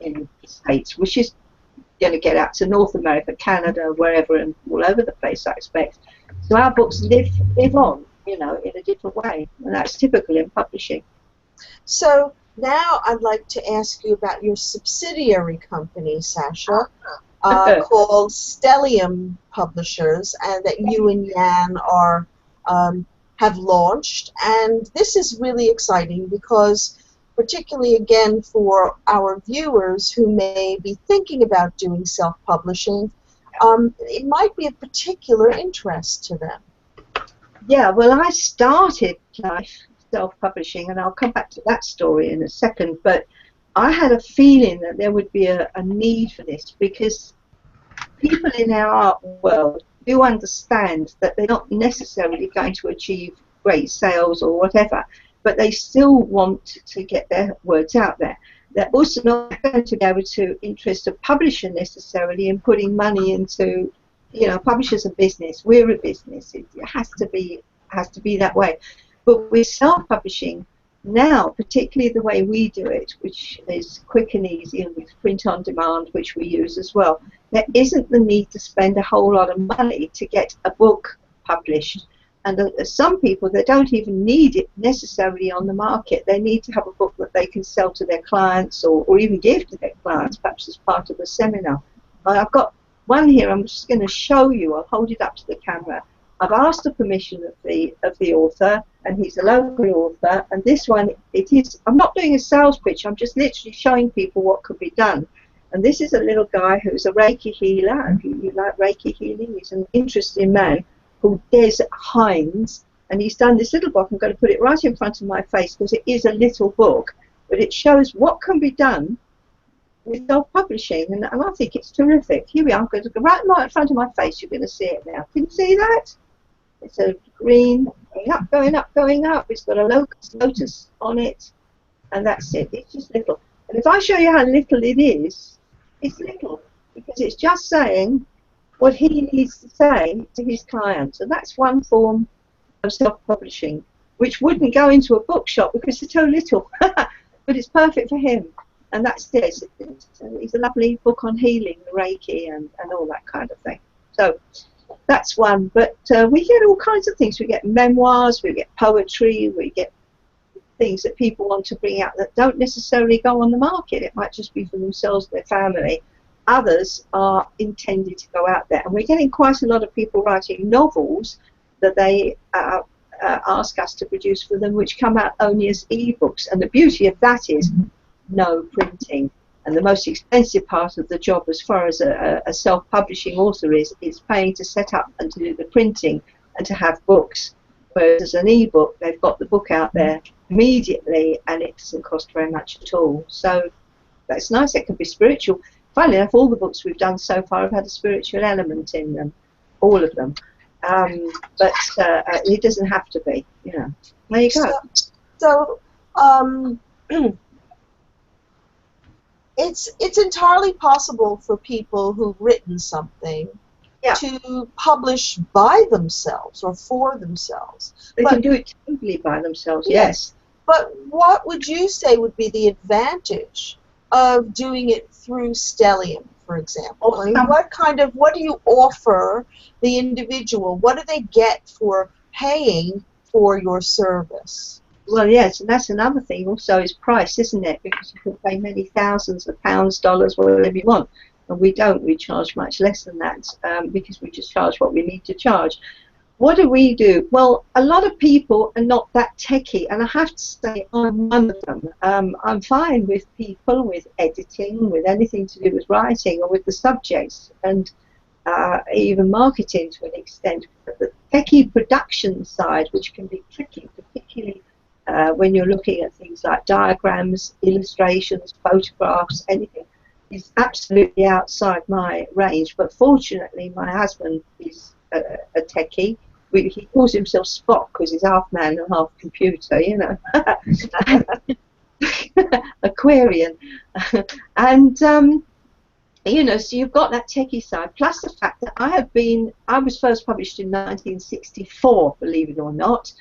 in the States, which is going to get out to North America, Canada, wherever, and all over the place, I expect. So our books live on, you know, in a different way, and that's typical in publishing. So now I'd like to ask you about your subsidiary company, Sasha. Called Stellium Publishers, and that you and Jan are have launched. And this is really exciting because, particularly again for our viewers who may be thinking about doing self-publishing, it might be of particular interest to them. Yeah, well, I started self-publishing, and I'll come back to that story in a second, but I had a feeling that there would be a need for this, because people in our art world do understand that they're not necessarily going to achieve great sales or whatever, but they still want to get their words out there. They're also not going to be able to interest a publisher necessarily in putting money into, you know, publishers a business. We're a business. It has to be that way. But with self-publishing now, particularly the way we do it, which is quick and easy, and with print on demand, which we use as well, there isn't the need to spend a whole lot of money to get a book published. And some people, they don't even need it necessarily on the market. They need to have a book that they can sell to their clients, or even give to their clients, perhaps as part of a seminar. I've got one here I'm just going to show you. I'll hold it up to the camera. I've asked the permission of the author, and he's a local author, and this one, I'm not doing a sales pitch, I'm just literally showing people what could be done. And this is a little guy who's a Reiki healer, and if you like Reiki healing, he's an interesting man called Des Hines, and he's done this little book. I'm going to put it right in front of my face because it is a little book, but it shows what can be done with self-publishing, and I think it's terrific. Here we are, I'm going to go right in front of my face, you're going to see it now. Can you see that? It's a green, going up, going up, going up. It's got a lotus on it, and that's it. It's just little. And if I show you how little it is, it's little, because it's just saying, what he needs to say to his clients. And that's one form of self-publishing, which wouldn't go into a bookshop because they're so little. But it's perfect for him. And that's it. It's a lovely book on healing, the Reiki, and all that kind of thing. So that's one. But we get all kinds of things. We get memoirs, we get poetry, we get things that people want to bring out that don't necessarily go on the market. It might just be for themselves, their family. Others are intended to go out there. And we're getting quite a lot of people writing novels that they ask us to produce for them, which come out only as e-books. And the beauty of that is no printing. And the most expensive part of the job, as far as a self-publishing author is paying to set up and to do the printing and to have books. Whereas as an e-book, they've got the book out there immediately and it doesn't cost very much at all. So that's nice. It can be spiritual. Funnily enough, all the books we've done so far have had a spiritual element in them, all of them. But it doesn't have to be, you know. There you go. So it's entirely possible for people who've written something to publish by themselves or for themselves. They can do it totally by themselves, yes. But what would you say would be the advantage of doing it through Stellium, for example? I mean, what do you offer the individual? What do they get for paying for your service? Well, yes, and that's another thing also is price, isn't it? Because you can pay many thousands of pounds, dollars, whatever you want. And we don't. We charge much less than that because we just charge what we need to charge. What do we do? Well, a lot of people are not that techie, and I have to say I'm one of them. I'm fine with people, with editing, with anything to do with writing or with the subjects, and even marketing to an extent. But the techie production side, which can be tricky, particularly when you're looking at things like diagrams, illustrations, photographs, anything, is absolutely outside my range. But fortunately, my husband is a techie. He calls himself Spock because he's half man and half computer, you know. Aquarian. And, you know, so you've got that techie side, plus the fact that I was first published in 1964, believe it or not.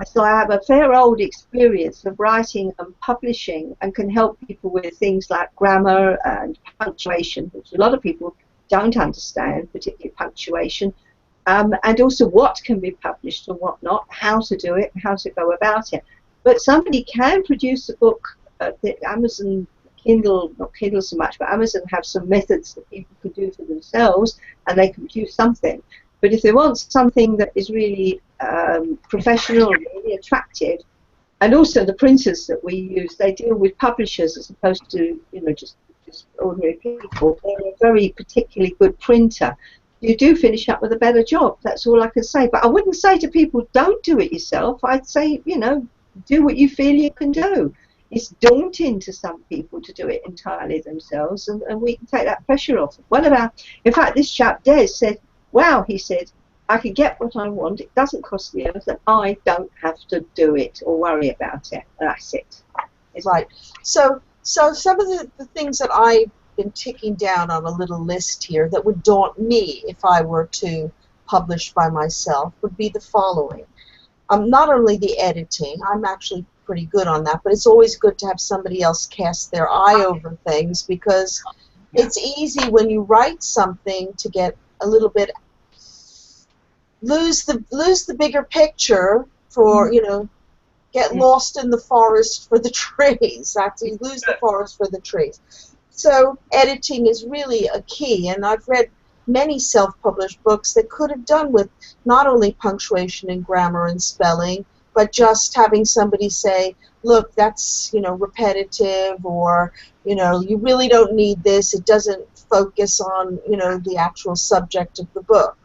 So I have a fair old experience of writing and publishing and can help people with things like grammar and punctuation, which a lot of people don't understand, particularly punctuation, and also what can be published and what not, how to do it, how to go about it. But somebody can produce a book, Amazon, Kindle, not Kindle so much, but Amazon have some methods that people can do for themselves and they can produce something. But if they want something that is really professional, really attractive, and also the printers that we use, they deal with publishers as opposed to, you know, just ordinary people. They're a very particularly good printer. You do finish up with a better job. That's all I can say. But I wouldn't say to people, don't do it yourself. I'd say, you know, do what you feel you can do. It's daunting to some people to do it entirely themselves, and we can take that pressure off. What about, in fact, this chap, Des, said, wow, he said, I can get what I want. It doesn't cost me anything. I don't have to do it or worry about it. That's it. Right. So some of the things that I've been ticking down on a little list here that would daunt me if I were to publish by myself would be the following. Not only the editing, I'm actually pretty good on that, but it's always good to have somebody else cast their eye over things, because it's easy when you write something to get a little bit lose the bigger picture for, you know, get lost in the forest for the trees. Actually, lose the forest for the trees. So editing is really a key, and I've read many self-published books that could have done with not only punctuation and grammar and spelling, but just having somebody say, look, that's, you know, repetitive, or, you know, you really don't need this. It doesn't focus on, you know, the actual subject of the book.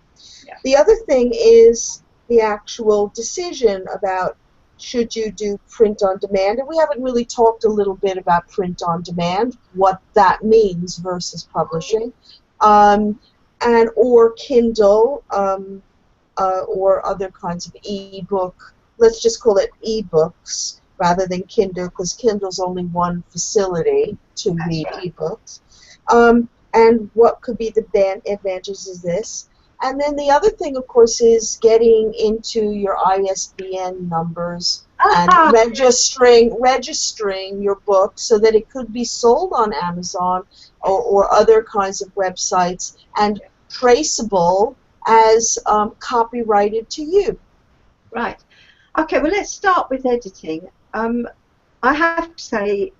Yeah. The other thing is the actual decision about should you do print on demand, and we haven't really talked a little bit about print on demand, what that means versus publishing, and or Kindle, or other kinds of e-book. Let's just call it e-books rather than Kindle, because Kindle's only one facility to read e-books. and what could be the advantages of this. And then the other thing, of course, is getting into your ISBN numbers and registering your book so that it could be sold on Amazon or other kinds of websites and traceable as copyrighted to you. Right. Okay, well, let's start with editing. I have to say,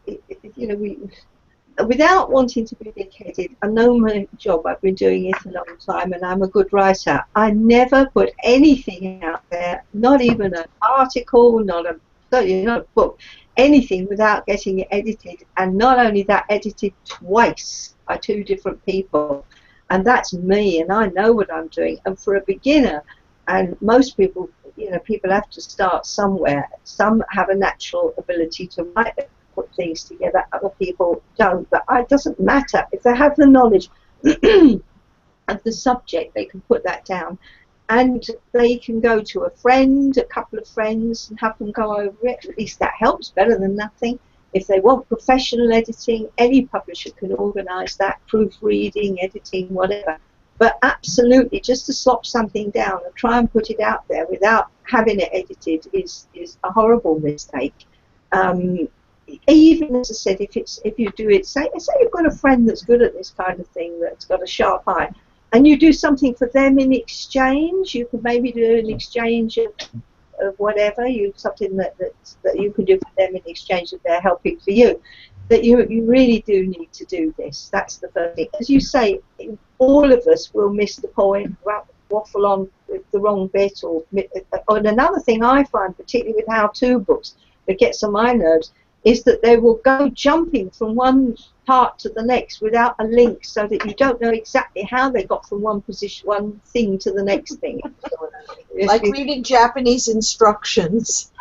you know, without wanting to be big-headed, I know my job, I've been doing it a long time, and I'm a good writer. I never put anything out there, not even an article, certainly not a book, anything without getting it edited, and not only that, edited twice by two different people. And that's me, and I know what I'm doing. And for a beginner, and most people, you know, people have to start somewhere. Some have a natural ability to write, put things together, other people don't, but it doesn't matter. If they have the knowledge of the subject, they can put that down, and they can go to a friend, a couple of friends, and have them go over it. At least that helps, better than nothing. If they want professional editing, any publisher can organise that, proofreading, editing, whatever. But absolutely, just to slop something down and try and put it out there without having it edited is a horrible mistake. Even as I said, if you do it, say you've got a friend that's good at this kind of thing, that's got a sharp eye, and you do something for them in exchange. You could maybe do an exchange of whatever, something that you can do for them in exchange of their helping for you. That you really do need to do this. That's the first thing. As you say, all of us will miss the point, waffle on with the wrong bit, and another thing I find, particularly with how-to books, that gets on my nerves, is that they will go jumping from one part to the next without a link, so that you don't know exactly how they got from one thing to the next thing. Like reading Japanese instructions.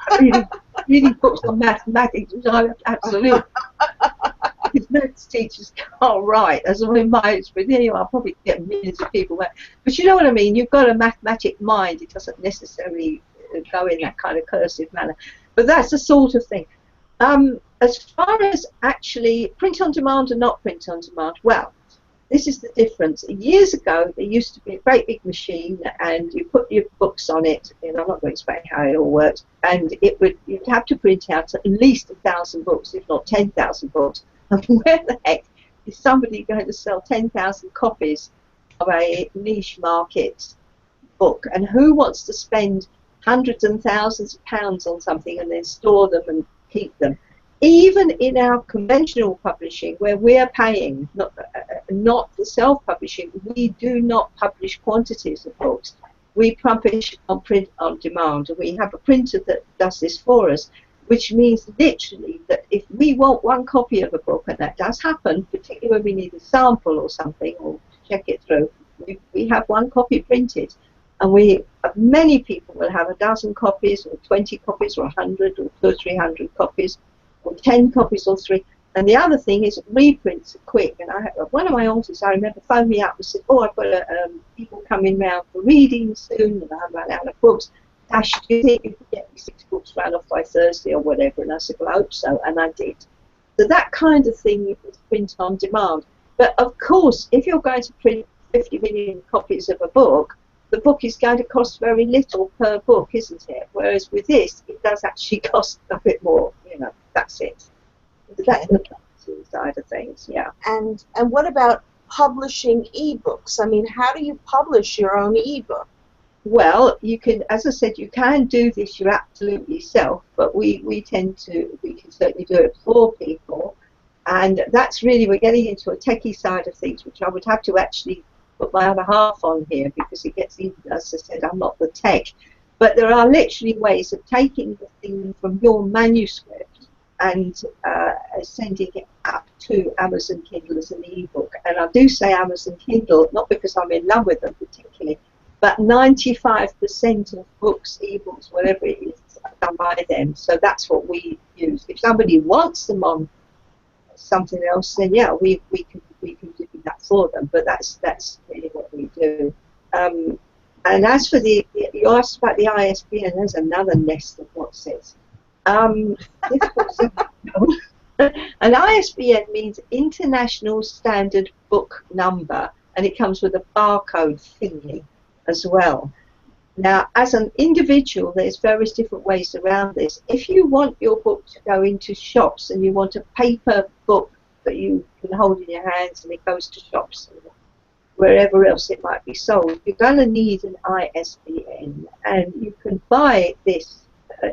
reading books on mathematics, absolutely. Because maths teachers can't write, as in my experience. I'll probably get millions of people, but you know what I mean. You've got a mathematic mind. It doesn't necessarily go in that kind of cursive manner, but that's the sort of thing. As far as actually print on demand and not print on demand, well, this is the difference. Years ago, there used to be a great big machine, and you put your books on it, and I'm not going to explain how it all works, and you'd have to print out at least 1,000 books, if not 10,000 books. And where the heck is somebody going to sell 10,000 copies of a niche market book? And who wants to spend hundreds and thousands of pounds on something and then store them and keep them? Even in our conventional publishing, where we're paying, not the self-publishing, we do not publish quantities of books. We publish on print on demand, and we have a printer that does this for us, which means literally that if we want one copy of a book, and that does happen, particularly when we need a sample or something, or check it through, we have one copy printed, and many people will have a dozen copies, or 20 copies, or 100, or 200 or 300 copies, or 10 copies or 3. And the other thing is reprints are quick. And one of my aunties, I remember, phoned me up and said, "Oh, I've got people coming round for reading soon, and I've run out of books. Ash, do you think you could get me 6 books round off by Thursday or whatever?" And I said, "Well, I hope so," and I did. So that kind of thing is print on demand. But of course, if you're going to print 50 million copies of a book, the book is going to cost very little per book, isn't it? Whereas with this, it does actually cost a bit more. You know, that's it. That's the publishing side of things, yeah. And what about publishing ebooks? I mean, how do you publish your own ebook? Well, you can, as I said, you can do this your absolutely self, but we can certainly do it for people. And that's really, we're getting into a techie side of things, which I would have to actually put my other half on here, because it gets even, as I said, I'm not the tech. But there are literally ways of taking the thing from your manuscript and sending it up to Amazon Kindle as an ebook. And I do say Amazon Kindle, not because I'm in love with them particularly, but 95% of books, ebooks, whatever it is, are done by them. So that's what we use. If somebody wants them on something else, then yeah, we can do that for them. But that's really what we do. And as for you asked about the ISBN, there's another nest of what's it. An ISBN means International Standard book number, and it comes with a barcode thingy as well. Now, as an individual, there's various different ways around this. If you want your book to go into shops and you want a paper book that you can hold in your hands and it goes to shops and wherever else it might be sold, you're going to need an ISBN, and you can buy this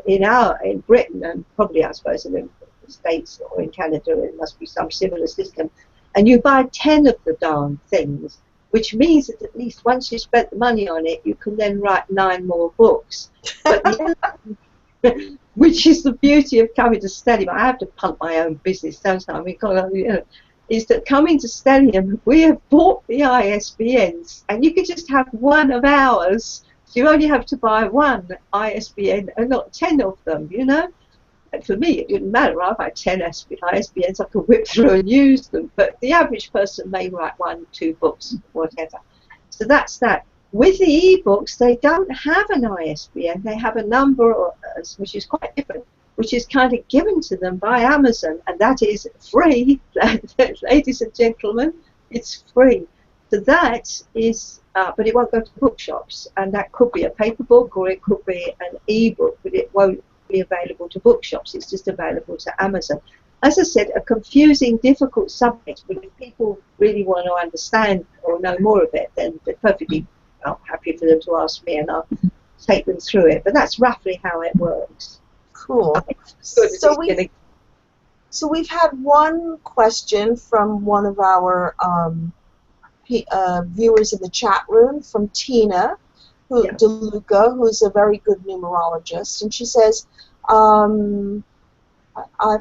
in Britain, and probably I suppose in the States or in Canada it must be some similar system, and you buy 10 of the darn things, which means that at least once you spent the money on it, you can then write 9 more books. But which is the beauty of coming to Stellium. I have to punt my own business, don't I? I mean, is that coming to Stellium, we have bought the ISBNs, and you can just have one of ours. So you only have to buy one ISBN and not 10 of them, you know? And for me, it didn't matter. I buy 10 ISBNs, I could whip through and use them. But the average person may write 1, 2 books, whatever. So that's that. With the e-books, they don't have an ISBN. They have a number, which is quite different, which is kind of given to them by Amazon, and that is free, ladies and gentlemen. It's free. So that is, but it won't go to bookshops, and that could be a paper book or it could be an e-book, but it won't be available to bookshops. It's just available to Amazon. As I said, a confusing, difficult subject, but if people really want to understand or know more of it, then they're perfectly happy for them to ask me, and I'll take them through it. But that's roughly how it works. Cool. So we've had one question from one of our viewers in the chat room, from Tina DeLuca, who's a very good numerologist, and she says, I've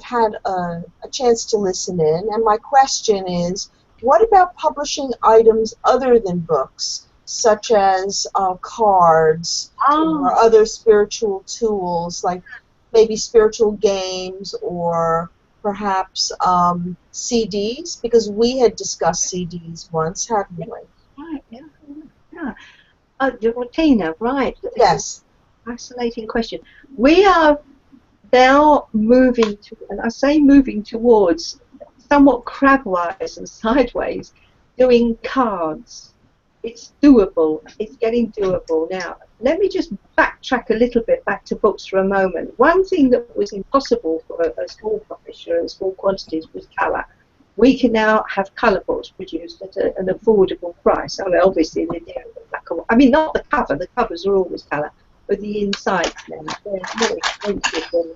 had a chance to listen in, and my question is, what about publishing items other than books, such as cards or other spiritual tools, like maybe spiritual games or perhaps CDs? Because we had discussed CDs once, hadn't we? Right, yeah. Tina, right. Yes. Fascinating question. We are now moving to, and I say moving towards, somewhat crabwise and sideways, doing cards. It's doable. It's getting doable. Now, let me just backtrack a little bit back to books for a moment. One thing that was impossible for a small publisher in small quantities was colour. We can now have colour books produced at an affordable price. I mean, obviously, they're black and white. I mean, not the cover. The covers are always colour, but the insides now, they're more expensive than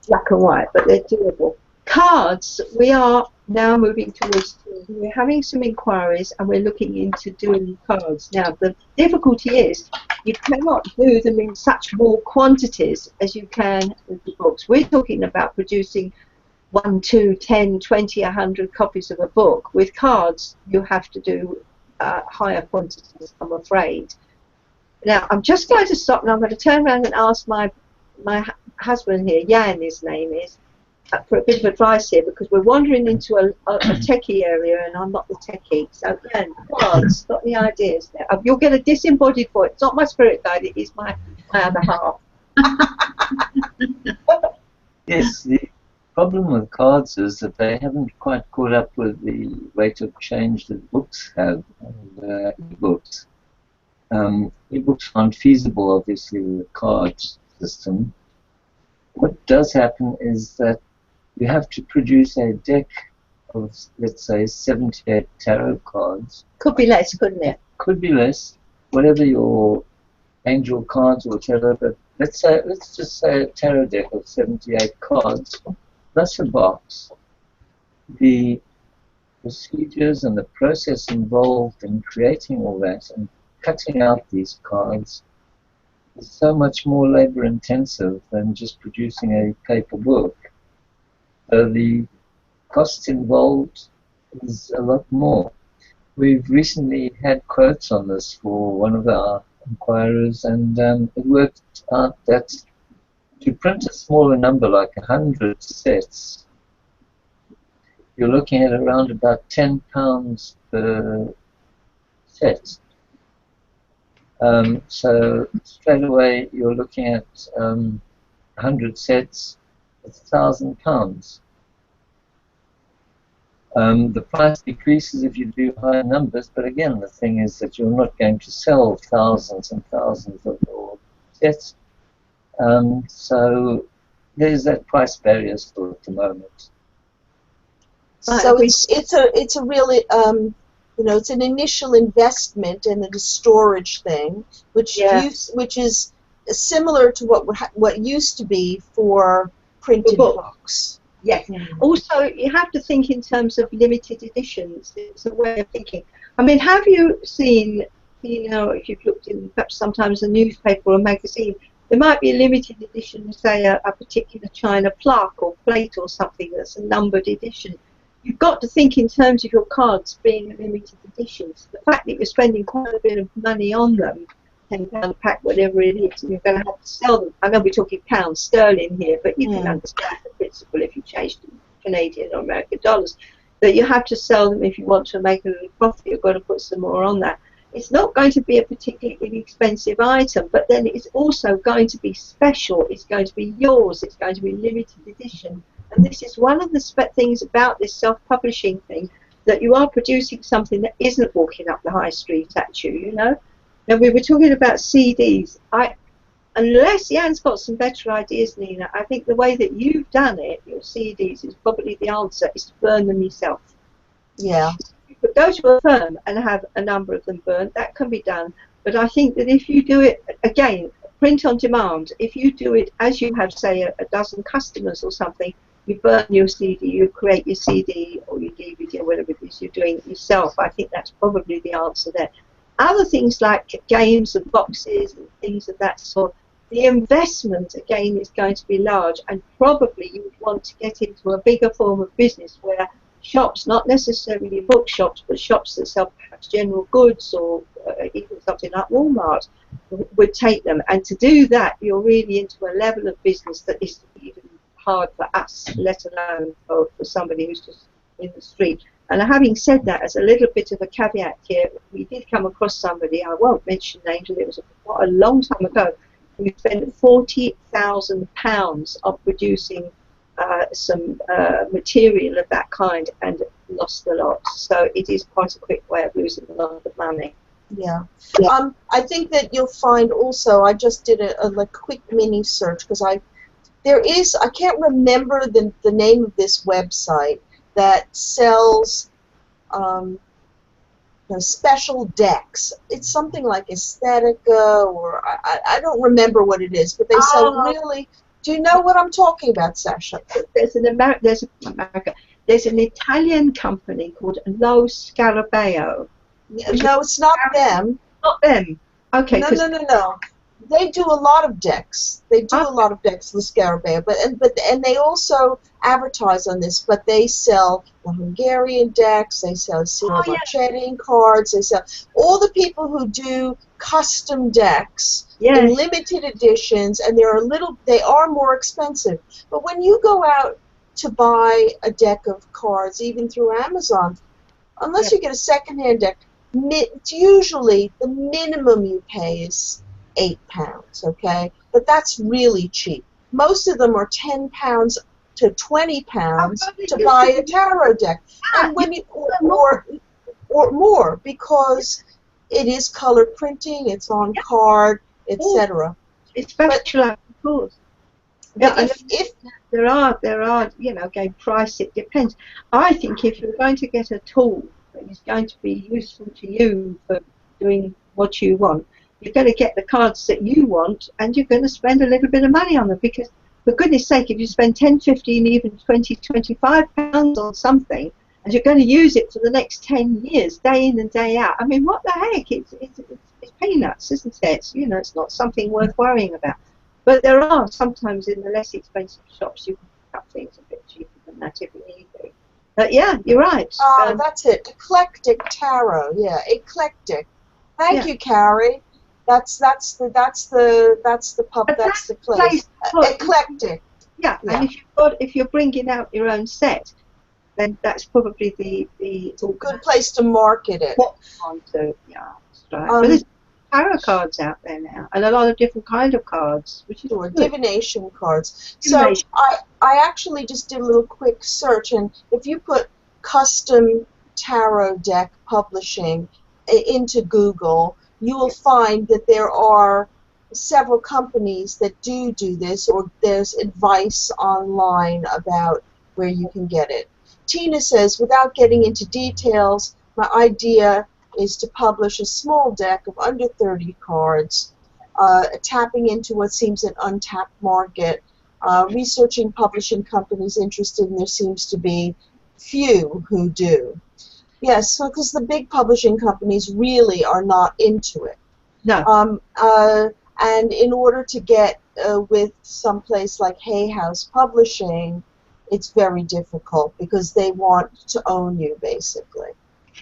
black and white, but they're doable. Cards, we are now moving towards, we're having some inquiries and we're looking into doing cards. Now, the difficulty is you cannot do them in such small quantities as you can with the books. We're talking about producing 1, 2, 10, 20, 100 copies of a book. With cards, you have to do higher quantities, I'm afraid. Now, I'm just going to stop and I'm going to turn around and ask my husband here, Jan his name is, for a bit of advice here, because we're wandering into a techie area and I'm not the techie. So, Jan, cards, got any ideas there? You'll get a disembodied voice. It's not my spirit guide, it is my other half. Yes, the problem with cards is that they haven't quite caught up with the rate of change that books have, and e-books. E-books aren't feasible, obviously, with the card system. What does happen is that you have to produce a deck of, let's say, 78 tarot cards. Could be less, couldn't it? Could be less, whatever your angel cards or tarot, but let's just say a tarot deck of 78 cards, plus a box. The procedures and the process involved in creating all that and cutting out these cards is so much more labor intensive than just producing a paper book. So the cost involved is a lot more. We've recently had quotes on this for one of our inquirers, and it worked out that to print a smaller number, like 100 sets, you're looking at around about £10 per set. So straight away you're looking at 100 sets, £1,000. The price decreases if you do higher numbers, but again, the thing is that you're not going to sell thousands and thousands of your sets. So there's that price barrier still at the moment. So it's a really it's an initial investment and a storage thing, which is similar to what used to be for printed books. Yes. Also, you have to think in terms of limited editions. It's a way of thinking. I mean, have you seen, if you've looked in perhaps sometimes a newspaper or a magazine, there might be a limited edition, say a particular china plaque or plate or something that's a numbered edition. You've got to think in terms of your cards being limited editions. The fact that you're spending quite a bit of money on them, £10 a pack, whatever it is, and you're going to have to sell them. I know we're talking pounds sterling here, but you can understand the principle if you change to Canadian or American dollars, that you have to sell them if you want to make a little profit. You've got to put some more on that. It's not going to be a particularly expensive item, but then it's also going to be special. It's going to be yours. It's going to be limited edition. And this is one of the things about this self-publishing thing, that you are producing something that isn't walking up the high street at you, Now, we were talking about CDs. Unless Jan's got some better ideas, Nina, I think the way that you've done it, your CDs, is probably the answer, is to burn them yourself. Yeah. You could go to a firm and have a number of them burnt. That can be done. But I think that if you do it, again, print on demand, if you do it as you have, say, a dozen customers or something, you burn your CD, you create your CD or your DVD or whatever it is you're doing it yourself. I think that's probably the answer there. Other things like games and boxes and things of that sort, the investment, again, is going to be large, and probably you would want to get into a bigger form of business where shops, not necessarily bookshops, but shops that sell perhaps general goods or even something like Walmart, would take them. And to do that, you're really into a level of business that is even hard for us, let alone for somebody who's just in the street. And having said that, as a little bit of a caveat here, we did come across somebody, I won't mention names, it was quite a long time ago, who spent £40,000 on producing some material of that kind and lost a lot. So it is quite a quick way of losing a lot of money. Yeah. I think that you'll find also, I just did a quick mini search because I can't remember the name of this website that sells special decks. It's something like Aesthetica, or I don't remember what it is, but they sell really. Do you know what I'm talking about, Sasha? There's an Italian company called Lo Scarabeo. No, it's not them. Not them. Okay. No. They do a lot of decks. They do a lot of decks, the Scarabeo, and they also advertise on this. But they sell the Hungarian decks. They sell Ciro Marchetti cards. They sell all the people who do custom decks in limited editions, and they are more expensive. But when you go out to buy a deck of cards, even through Amazon, unless you get a secondhand deck, usually the minimum you pay is £8, okay? But that's really cheap. Most of them are £10 to £20 to buy a tarot deck, and when you or more, because it is color printing, it's on card, etc. It's specialized, of course. Yeah, and if there are, again, price, it depends. I think if you're going to get a tool that is going to be useful to you for doing what you want, you're going to get the cards that you want, and you're going to spend a little bit of money on them, because for goodness sake, if you spend 10, 15, even 20, 25 pounds on something, and you're going to use it for the next 10 years, day in and day out, I mean, what the heck? It's peanuts, isn't it? It's not something worth worrying about. But there are sometimes in the less expensive shops you can pick up things a bit cheaper than that if you need to. But yeah, you're right. That's it. Eclectic tarot. Yeah, eclectic. Thank you, Carrie. That's the place. Eclectic. Yeah, and if you're bringing out your own set, then that's probably the good place to market it. Yeah, that's right. But there's tarot cards out there now, and a lot of different kind of cards, which is divination cards. So I actually just did a little quick search, and if you put custom tarot deck publishing into Google, you will find that there are several companies that do this, or there's advice online about where you can get it. Tina says, without getting into details, my idea is to publish a small deck of under 30 cards, tapping into what seems an untapped market. Researching publishing companies interested, and there seems to be few who do. Yes, so because the big publishing companies really are not into it. No. And in order to get with some place like Hay House Publishing, it's very difficult because they want to own you, basically.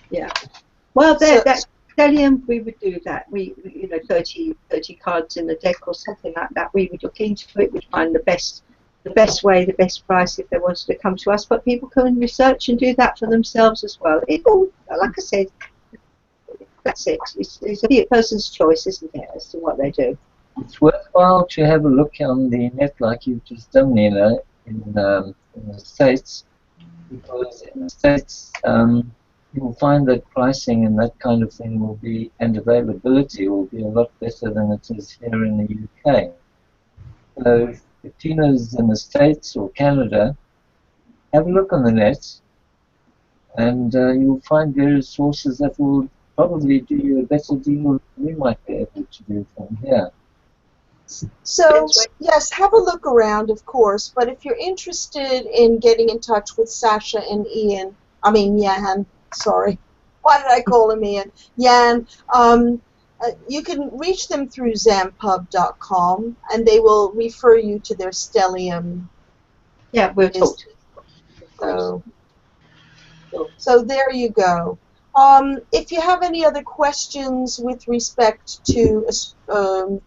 Yeah. Well, So- that Stellium, we would do that. We, you know, 30 cards in a deck or something like that. We would look into it. We'd find the best way, the best price if they wanted to come to us. But people can research and do that for themselves as well. It all, like I said, that's it. It's a person's choice, isn't it, as to what they do. It's worthwhile to have a look on the net like you've just done, Nina, in the States, because in the States you'll find that pricing and that kind of thing will be, and availability will be a lot better than it is here in the UK. So if Tina's in the States or Canada, have a look on the net, and you'll find various sources that will probably do you a better deal than we might be able to do from here. So, yes, have a look around, of course, but if you're interested in getting in touch with Sasha and Jan, sorry. Why did I call him Ian? Jan. You can reach them through zampub.com, and they will refer you to their Stellium. Yeah, we'll talk. So there you go. If you have any other questions with respect to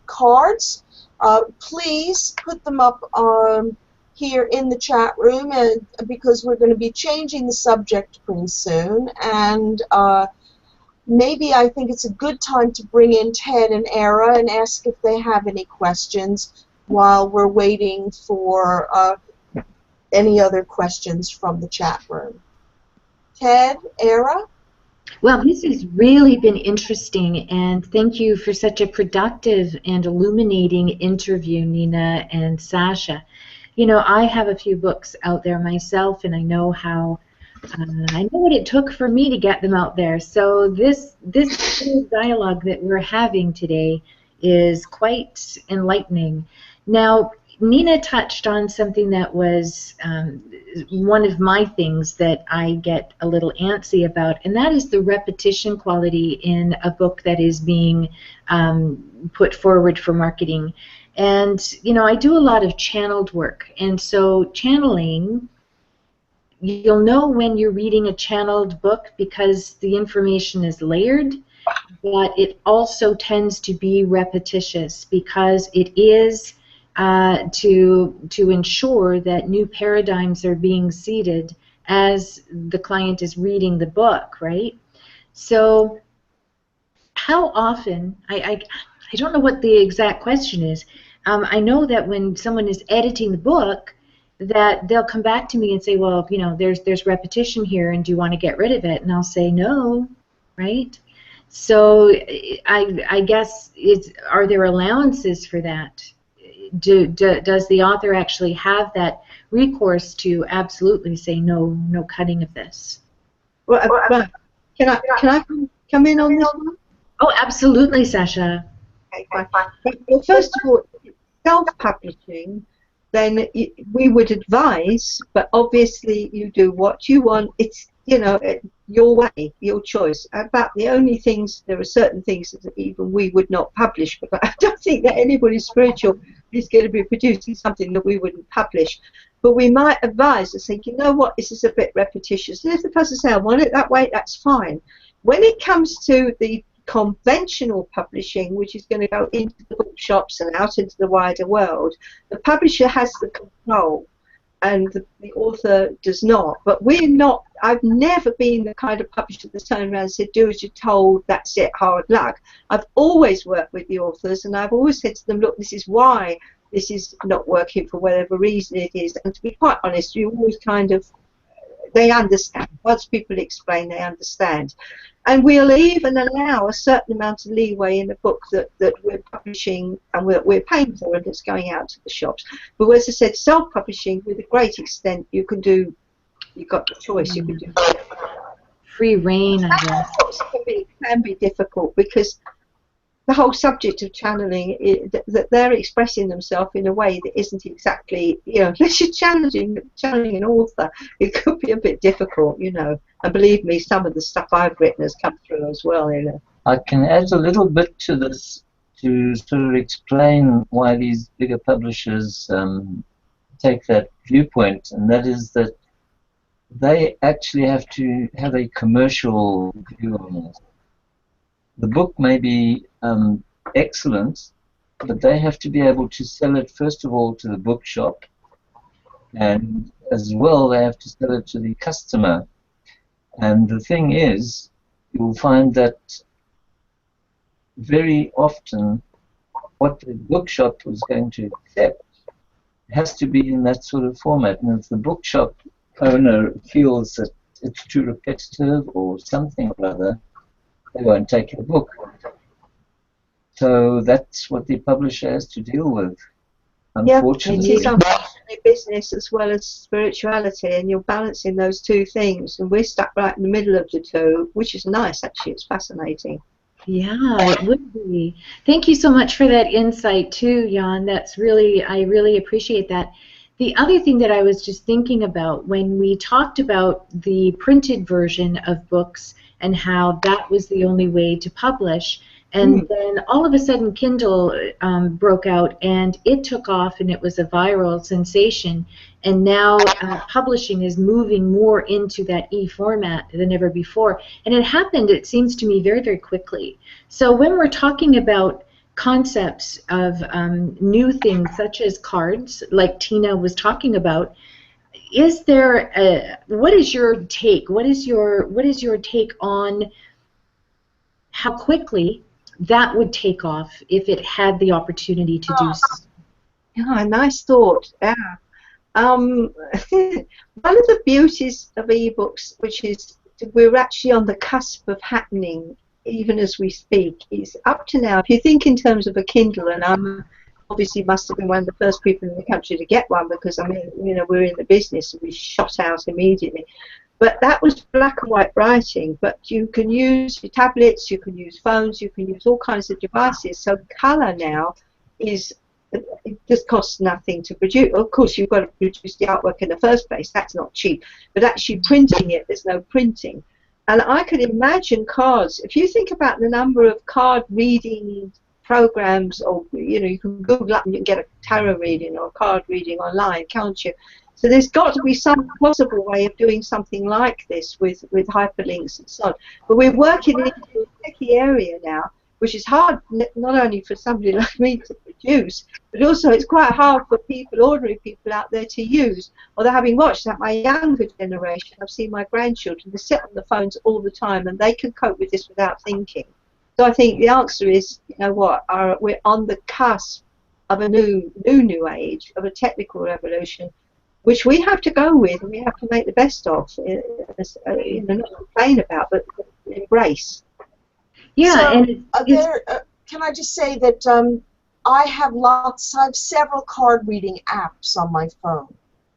cards, please put them up here in the chat room, and because we're going to be changing the subject pretty soon, and maybe I think it's a good time to bring in Ted and Era and ask if they have any questions while we're waiting for any other questions from the chat room. Ted, Era? Well, this has really been interesting, and thank you for such a productive and illuminating interview, Nina and Sasha. You know, I have a few books out there myself, and I know how, I know what it took for me to get them out there. So this dialogue that we're having today is quite enlightening. Now, Nina touched on something that was one of my things that I get a little antsy about, and that is the repetition quality in a book that is being put forward for marketing. And, you know, I do a lot of channeled work, and so channeling, you'll know when you're reading a channeled book because the information is layered, but it also tends to be repetitious because it is to ensure that new paradigms are being seeded as the client is reading the book, right? So how often, I don't know what the exact question is. I know that when someone is editing the book, that they'll come back to me and say, well, you know, there's repetition here, and do you want to get rid of it? And I'll say no, right? So I guess are there allowances for that? Does the author actually have that recourse to absolutely say no cutting of this? Well, can I come in on this one? Oh, absolutely, Sasha. Okay, fine. Well, first of all, self-publishing, then we would advise, but obviously you do what you want. It's, you know, your way, your choice. About the only things, there are certain things that even we would not publish, but I don't think that anybody spiritual is going to be producing something that we wouldn't publish. But we might advise and think, you know what, this is a bit repetitious. And if the person says, I want it that way, that's fine. When it comes to the conventional publishing, which is going to go into the bookshops and out into the wider world, the publisher has the control and the author does not. But we're not, I've never been the kind of publisher that turned around and said, do as you're told, that's it, hard luck. I've always worked with the authors, and I've always said to them, look, this is why this is not working for whatever reason it is. And to be quite honest, you always kind of they understand. Once people explain, they understand. And we'll even allow a certain amount of leeway in the book that we're publishing and we're paying for, and it's going out to the shops. But as I said, self-publishing, with a great extent, you can do, you've got the choice, you can do. Free reign, I guess. Can be difficult, because the whole subject of channeling, that they're expressing themselves in a way that isn't exactly, unless you're channeling an author, it could be a bit difficult, And believe me, some of the stuff I've written has come through as well, I can add a little bit to this to sort of explain why these bigger publishers take that viewpoint, and that is that they actually have to have a commercial view on it. The book may be excellent, but they have to be able to sell it, first of all, to the bookshop, and as well they have to sell it to the customer. And the thing is, you'll find that very often what the bookshop was going to accept has to be in that sort of format. And if the bookshop owner feels that it's too repetitive or something or other, they won't take the book. So that's what the publisher has to deal with, unfortunately. Yeah, it is unfortunately business as well as spirituality, and you're balancing those two things, and we're stuck right in the middle of the two, which is nice, actually. It's fascinating. Yeah, it would be. Thank you so much for that insight too, Jan. That's really, I really appreciate that. The other thing that I was just thinking about when we talked about the printed version of books and how that was the only way to publish, and then all of a sudden Kindle broke out and it took off and it was a viral sensation, and now publishing is moving more into that e-format than ever before, and it happened, it seems to me, very, very quickly. So when we're talking about concepts of new things such as cards, like Tina was talking about, is there what is your take? What is your take on how quickly that would take off if it had the opportunity to do so? Yeah, nice thought. Yeah. One of the beauties of ebooks, which is we're actually on the cusp of happening even as we speak, is up to now, if you think in terms of a Kindle, and I'm obviously must have been one of the first people in the country to get one, because I mean, we're in the business and we shot out immediately. But that was black and white writing, but you can use your tablets, you can use phones, you can use all kinds of devices. So colour now is, it just costs nothing to produce. Of course, you've got to produce the artwork in the first place. That's not cheap. But actually printing it, there's no printing. And I could imagine cards. If you think about the number of card reading programs, or you can Google up and you can get a tarot reading or a card reading online, can't you? So there's got to be some possible way of doing something like this with hyperlinks and so on. But we're working into a tricky area now, which is hard not only for somebody like me to produce, but also it's quite hard for people, ordinary people out there, to use. Although having watched that, my younger generation, I've seen my grandchildren, they sit on the phones all the time and they can cope with this without thinking. So I think the answer is, we're on the cusp of a new age, of a technical revolution, which we have to go with and we have to make the best of. Not complain about, but embrace. Yeah, so, can I just say that I have several card reading apps on my phone.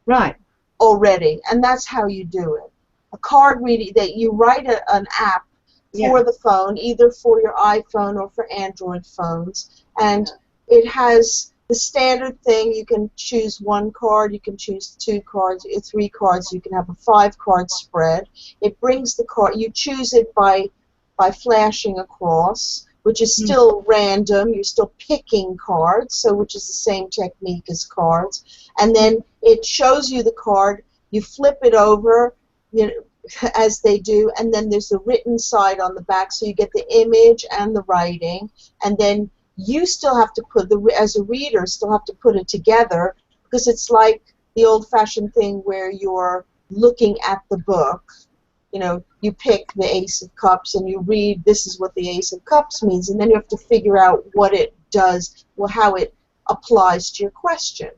Right. Already, and that's how you do it. A card reading, that you write an app for the phone, either for your iPhone or for Android phones, and it has the standard thing. You can choose one card, you can choose 2 cards, 3 cards, you can have a 5-card spread. It brings the card, you choose it by flashing across, which is still random. You're still picking cards, so which is the same technique as cards. And then it shows you the card. You flip it over, as they do, and then there's a written side on the back, so you get the image and the writing. And then you still have to put as a reader, still have to put it together, because it's like the old-fashioned thing where you're looking at the book. You pick the Ace of Cups and you read, this is what the Ace of Cups means, and then you have to figure out what it does, how it applies to your question.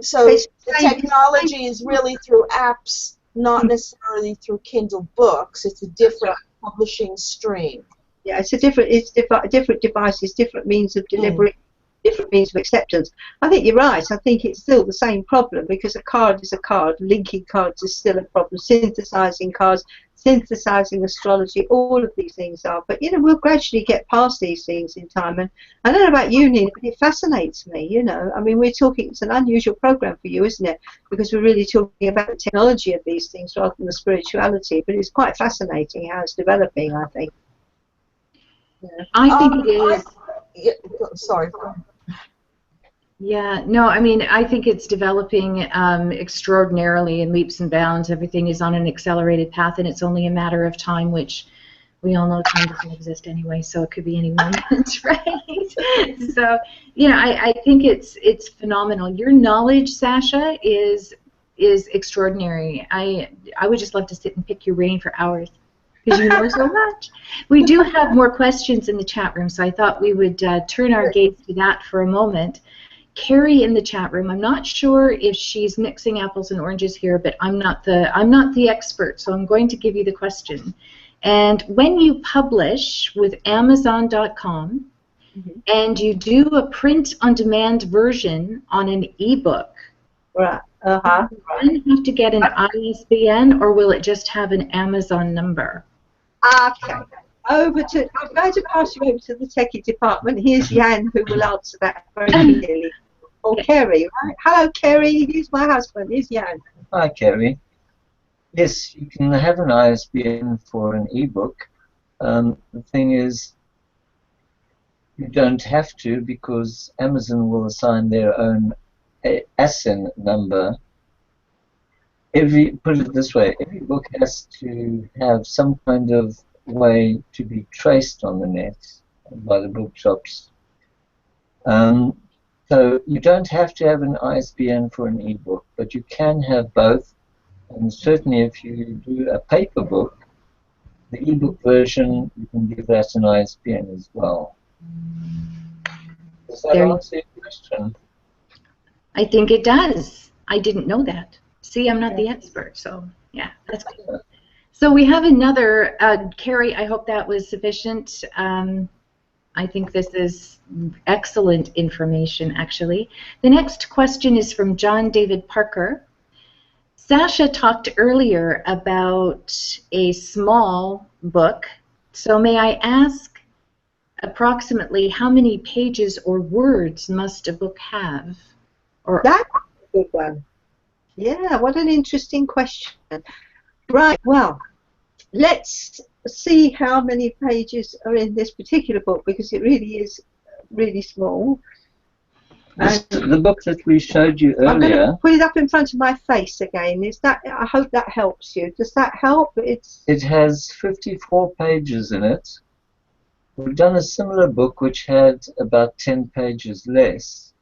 So the technology is really through apps, not necessarily through Kindle books. It's a different publishing stream. Yeah, it's different devices, different means of delivery, different means of acceptance. I think you're right. I think it's still the same problem because a card is a card. Linking cards is still a problem. Synthesizing cards, synthesizing astrology, all of these things are. But, you know, we'll gradually get past these things in time. And I don't know about you, Nina, but it fascinates me, you know. I mean, it's an unusual program for you, isn't it? Because we're really talking about the technology of these things rather than the spirituality. But it's quite fascinating how it's developing, I think. Yeah. I think it is. Sorry. Yeah, no, I mean, I think it's developing extraordinarily in leaps and bounds. Everything is on an accelerated path, and it's only a matter of time, which we all know time doesn't exist anyway, so it could be any moment, right? So, you know, I think it's phenomenal. Your knowledge, Sasha, is extraordinary. I would just love to sit and pick your brain for hours because you know so much. We do have more questions in the chat room, so I thought we would turn our gaze to that for a moment. Carrie in the chat room. I'm not sure if she's mixing apples and oranges here, but I'm not the expert, so I'm going to give you the question. And when you publish with Amazon.com and you do a print-on-demand version on an ebook, right? do you have to get an ISBN, or will it just have an Amazon number? Okay. I'm going to pass you over to the techie department. Here's Jan, who will answer that very clearly. Or Kerry, right? Hello, Kerry. Here's my husband. Here's Jan. Hi, Kerry. Yes, you can have an ISBN for an ebook. The thing is, you don't have to because Amazon will assign their own ASIN number. Put it this way, every book has to have some kind of way to be traced on the net by the bookshops. So you don't have to have an ISBN for an ebook, but you can have both. And certainly if you do a paper book, the ebook version, you can give that an ISBN as well. Does that answer your question? I think it does. I didn't know that. See, I'm not the expert, so yeah, that's cool. So we have another, Carrie, I hope that was sufficient. I think this is excellent information, actually. The next question is from John David Parker. Sasha talked earlier about a small book, so may I ask approximately how many pages or words must a book have? Or that's a good one. Yeah, what an interesting question. Right, well, let's see how many pages are in this particular book because it really is really small. The book that we showed you earlier. I'm going to put it up in front of my face again. I hope that helps you. Does that help? It has 54 pages in it. We've done a similar book which had about 10 pages less.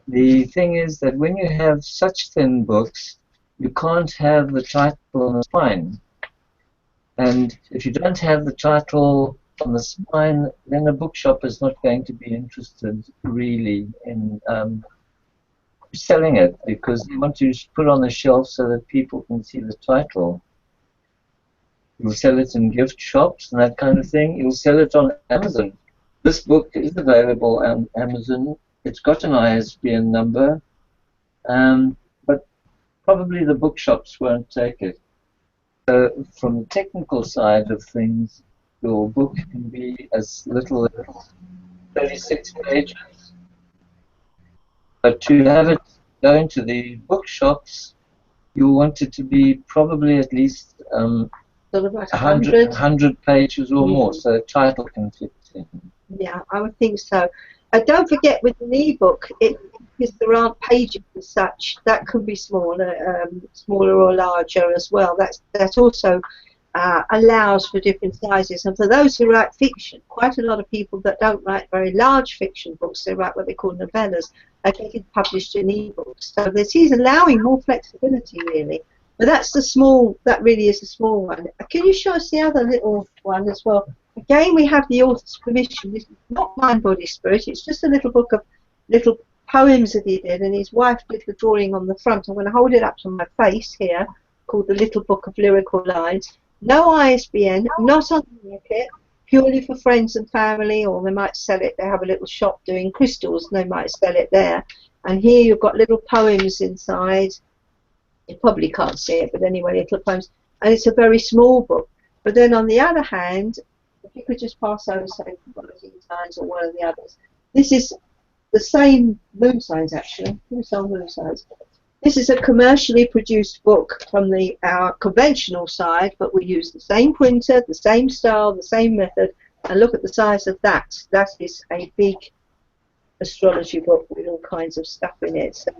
The thing is that when you have such thin books, you can't have the title on the spine. And if you don't have the title on the spine, then a bookshop is not going to be interested really in selling it because they want to put on the shelf so that people can see the title. You'll sell it in gift shops and that kind of thing. You'll sell it on Amazon. This book is available on Amazon. It's got an ISBN number, but probably the bookshops won't take it. So from the technical side of things, your book can be as little as 36 pages. But to have it go into the bookshops, you want it to be probably at least 100 pages or more, so the title can fit in. Yeah, I would think so. Don't forget with an ebook, because there aren't pages as such, that could be smaller or larger as well. That also allows for different sizes. And for those who write fiction, quite a lot of people that don't write very large fiction books, they write what they call novellas, are getting published in ebooks. So this is allowing more flexibility, really. But that really is a small one. Can you show us the other little one as well? Again, we have the author's permission. This is not Mind, Body, Spirit. It's just a little book of little poems that he did, and his wife did the drawing on the front. I'm going to hold it up to my face here, called The Little Book of Lyrical Lines. No ISBN, not on the market, purely for friends and family, or they might sell it. They have a little shop doing crystals, and they might sell it there. And here you've got little poems inside. You probably can't see it, but anyway, little poems. And it's a very small book. But then on the other hand, if you could just pass over, say, Rising Signs or one of the others. This is the same moon signs, actually. Moon signs. This is a commercially produced book from our conventional side, but we use the same printer, the same style, the same method. And look at the size of that. That is a big astrology book with all kinds of stuff in it. So,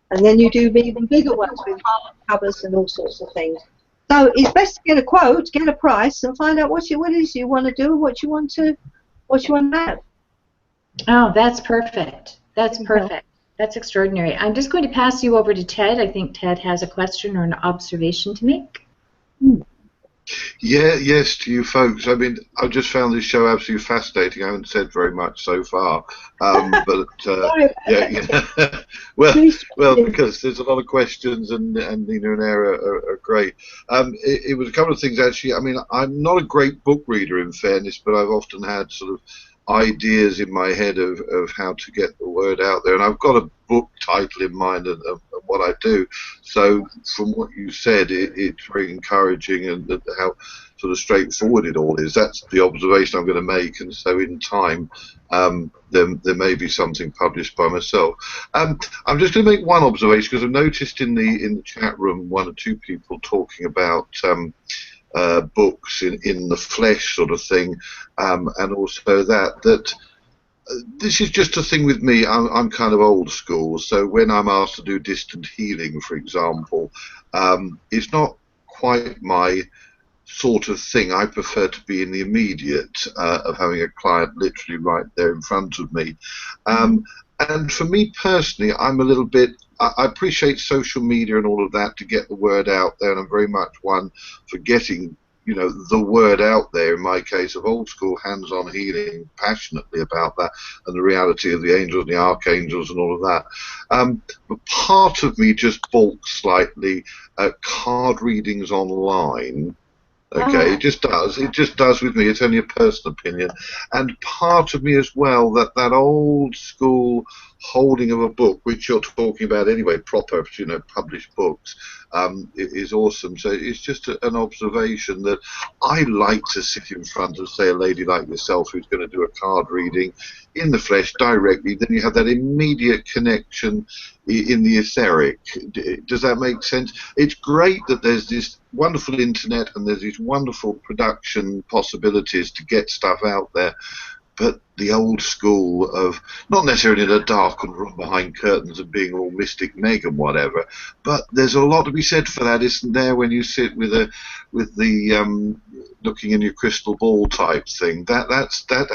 and then you do even bigger ones with covers and all sorts of things. So it's best to get a quote, get a price, and find out what it is you want to do, what you want to have. Oh, that's perfect. That's perfect. That's extraordinary. I'm just going to pass you over to Ted. I think Ted has a question or an observation to make. Yeah, yes, to you folks. I mean, I just found this show absolutely fascinating. I haven't said very much so far, but yeah, well, because there's a lot of questions, and Nina and Era are great. It was a couple of things actually. I mean, I'm not a great book reader, in fairness, but I've often had sort of ideas in my head of how to get the word out there, and I've got a book title in mind of what I do. So from what you said, it's very encouraging, and how sort of straightforward it all is. That's the observation I'm going to make, and so in time there may be something published by myself. I'm just going to make one observation, because I've noticed in the chat room one or two people talking about books in the flesh sort of thing, and also that this is just a thing with me. I'm kind of old school, so when I'm asked to do distant healing, for example, it's not quite my sort of thing. I prefer to be in the immediate of having a client literally right there in front of me. And for me personally, I'm a little bit, I appreciate social media and all of that to get the word out there, and I'm very much one for getting, you know, the word out there, in my case, of old school hands-on healing, passionately about that, and the reality of the angels and the archangels and all of that. But part of me just balks slightly at card readings online. Okay, it just does with me. It's only a personal opinion. And part of me as well, that old school holding of a book, which you're talking about anyway, proper, you know, published books, is awesome. So it's just an observation that I like to sit in front of, say, a lady like yourself who's going to do a card reading in the flesh directly. Then you have that immediate connection in the etheric. Does that make sense? It's great that there's this wonderful internet and there's these wonderful production possibilities to get stuff out there, but the old school of not necessarily in a darkened room behind curtains and being all mystic Meg and whatever, but there's a lot to be said for that, isn't there, when you sit with the looking in your crystal ball type thing. That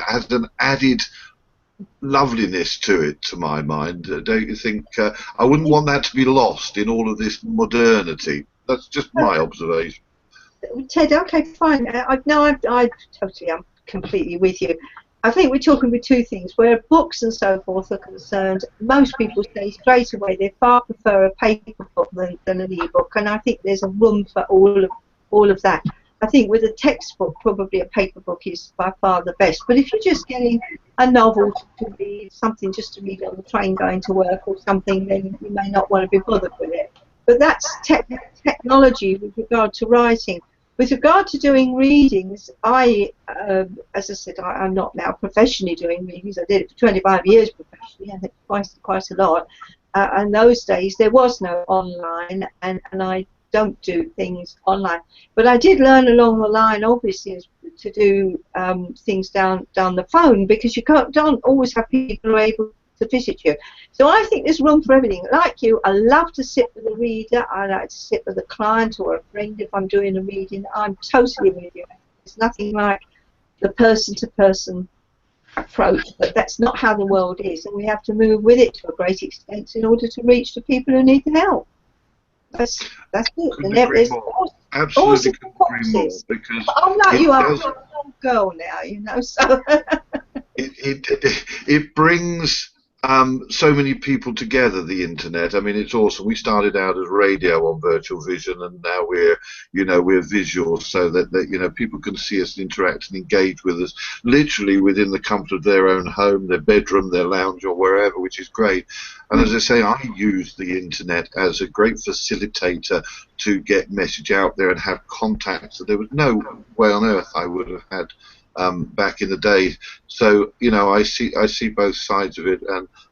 has an added loveliness to it, to my mind. Don't you think? I wouldn't want that to be lost in all of this modernity. That's just my observation. Ted, okay, fine. I totally, I'm completely with you. I think we're talking with two things. Where books and so forth are concerned, most people say straight away they far prefer a paper book than an e-book, and I think there's a room for all of that. I think with a textbook, probably a paper book is by far the best. But if you're just getting a novel to read, something just to read on the train going to work or something, then you may not want to be bothered with it. But that's technology with regard to writing. With regard to doing readings, as I said, I'm not now professionally doing readings. I did it for 25 years professionally, I think quite a lot. And those days there was no online, and I don't do things online. But I did learn along the line, obviously, to do things down the phone, because you don't always have people who are able to visit you. So I think there's room for everything. Like you, I love to sit with a reader. I like to sit with a client or a friend if I'm doing a reading. I'm totally with you. There's nothing like the person-to-person approach, but that's not how the world is, and we have to move with it to a great extent in order to reach the people who need the help. That's it. Couldn't agree more. Absolutely couldn't agree more, because I'm like you, I'm a young girl now, you know, so it brings so many people together, the internet. I mean, it's awesome. We started out as radio on Virtual Vision, and now we're visual, so that people can see us, interact and engage with us, literally within the comfort of their own home, their bedroom, their lounge, or wherever, which is great. And as I say, I use the internet as a great facilitator to get message out there and have contacts that there was no way on earth I would have had back in the day. So I see both sides of it,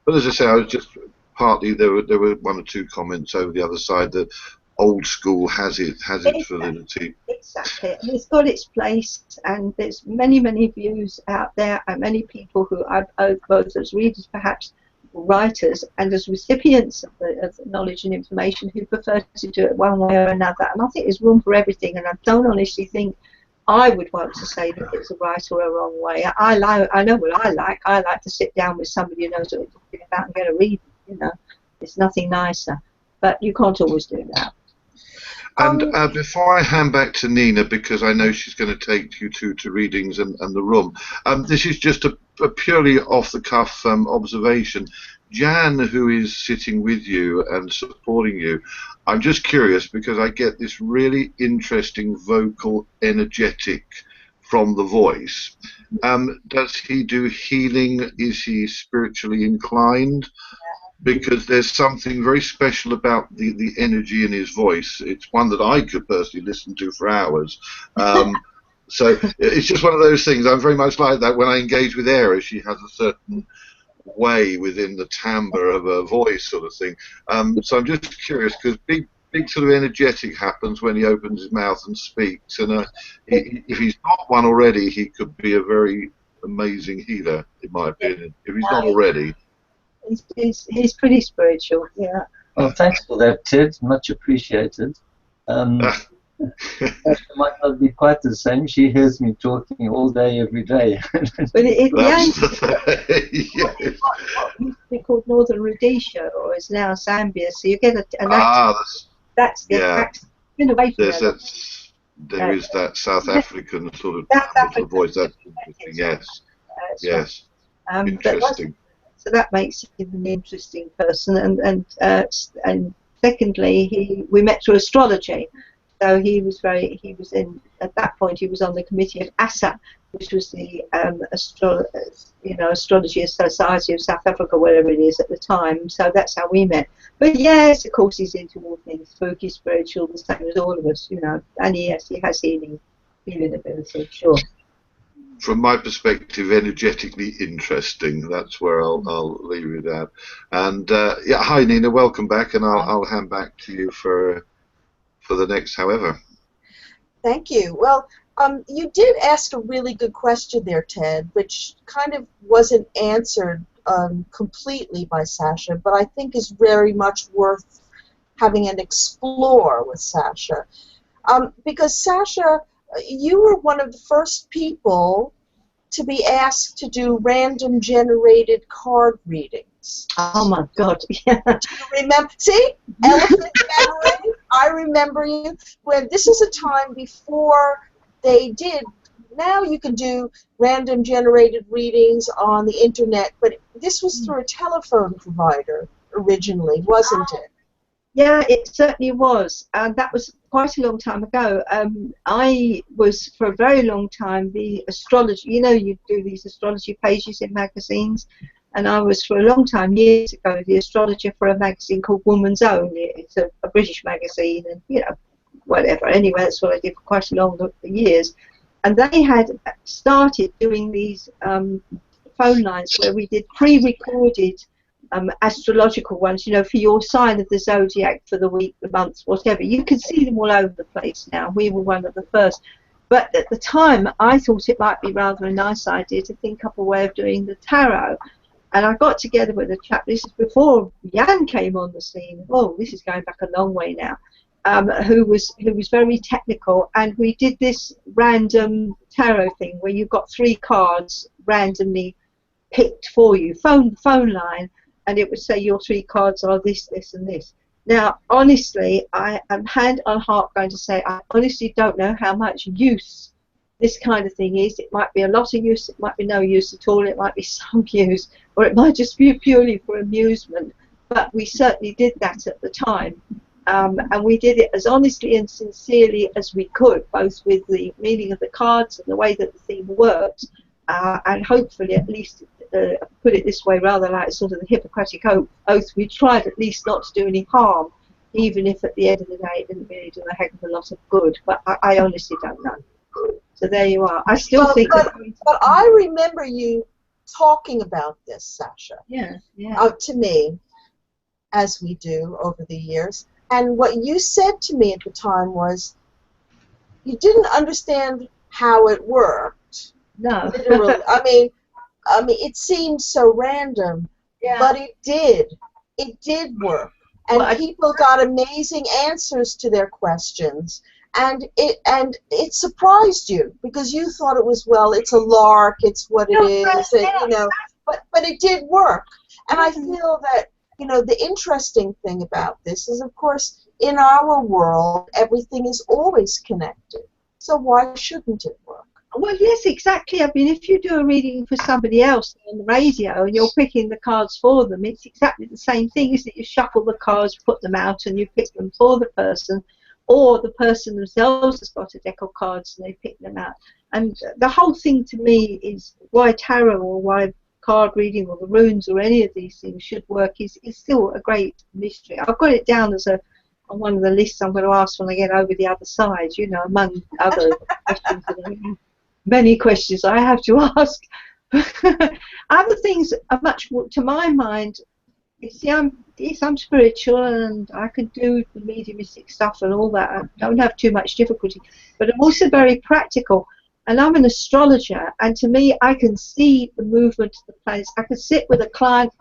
but as I say, I was just partly there were one or two comments over the other side that old school has its validity. Exactly, and it's got its place, and there's many views out there, and many people who I've both as readers, perhaps writers, and as recipients of the knowledge and information who prefer to do it one way or another. And I think there's room for everything, and I don't honestly think I would want to say that it's a right or a wrong way. I know what I like. I like to sit down with somebody who knows what they're talking about and get a read. It's nothing nicer. But you can't always do that. And before I hand back to Nina, because I know she's going to take you to readings and the room, this is just a purely off-the-cuff observation. Jan, who is sitting with you and supporting you, I'm just curious because I get this really interesting vocal energetic from the voice. Does he do healing? Is he spiritually inclined? Because there's something very special about the energy in his voice. It's one that I could personally listen to for hours. So it's just one of those things. I'm very much like that when I engage with Era. She has a certain way within the timbre of her voice, sort of thing. So I'm just curious because big sort of energetic happens when he opens his mouth and speaks. And if he's not one already, he could be a very amazing healer, in my opinion. If he's not already. He's pretty spiritual, yeah. Well, thanks for that, Ted. Much appreciated. It might not be quite the same. She hears me talking all day, every day. But what used to be called Northern Rhodesia, or is now Zambia, so you get that's been away from there is that South African sort of voice. That's interesting, yes. Interesting. So that makes him an interesting person, and secondly, we met through astrology. So at that point he was on the committee of ASA, which was the Astrology Society of South Africa, whatever it is at the time. So that's how we met. But yes, of course, he's into all things spooky, spiritual, the same as all of us, And yes, he has healing ability, sure. From my perspective, energetically interesting. That's where I'll leave it at. And hi Nina, welcome back, and I'll hand back to you for the next however. Thank you. Well, you did ask a really good question there, Ted, which kind of wasn't answered completely by Sasha, but I think is very much worth having an explore with Sasha. Because Sasha, you were one of the first people to be asked to do random generated card readings. Oh my God! Yeah. Remember? See, elephant memory. I remember you. When this is a time before they did. Now you can do random generated readings on the internet, but this was through a telephone provider originally, wasn't it? Yeah, it certainly was, and that was quite a long time ago. I was for a very long time the astrology. You do these astrology pages in magazines, and I was for a long time, years ago, the astrologer for a magazine called Woman's Own. It's a British magazine, and whatever. Anyway, that's what I did for quite a long years, and they had started doing these phone lines where we did pre-recorded astrological ones, for your sign of the zodiac for the week, the month, whatever. You can see them all over the place now. We were one of the first. But at the time, I thought it might be rather a nice idea to think up a way of doing the tarot. And I got together with a chap, this is before Jan came on the scene. Oh, this is going back a long way now. Who was very technical, and we did this random tarot thing where you got 3 cards randomly picked for you, phone line, and it would say your 3 cards are this, this, and this. Now, honestly, I am hand on heart going to say I honestly don't know how much use this kind of thing is. It might be a lot of use, it might be no use at all, it might be some use, or it might just be purely for amusement, but we certainly did that at the time. And we did it as honestly and sincerely as we could, both with the meaning of the cards and the way that the theme worked, and hopefully at least, put it this way, rather like sort of the Hippocratic oath, we tried at least not to do any harm, even if at the end of the day it didn't really do a heck of a lot of good. But I honestly don't know. So there you are. I still think but I remember you talking about this, Sasha. Yeah. To me, as we do over the years. And what you said to me at the time was you didn't understand how it worked. No. Literally. I mean, it seemed so random, but it did. It did work. And people got amazing answers to their questions. And it surprised you because you thought it was, well, it's a lark, it's what it is, you know. But it did work. And I feel that, you know, the interesting thing about this is, of course, in our world, everything is always connected. So why shouldn't it work? Well, yes, exactly. I mean, if you do a reading for somebody else on the radio and you're picking the cards for them, it's exactly the same thing, isn't it? You shuffle the cards, put them out, and you pick them for the person, or the person themselves has got a deck of cards and they pick them out. And the whole thing to me is why tarot or why card reading or the runes or any of these things should work is still a great mystery. I've got it down as on one of the lists I'm going to ask when I get over the other side, you know, among other questions. Many questions I have to ask. Other things are much more, to my mind, you see, I'm spiritual and I can do the mediumistic stuff and all that. I don't have too much difficulty, but I'm also very practical. And I'm an astrologer, and to me, I can see the movement of the planets. I can sit with a client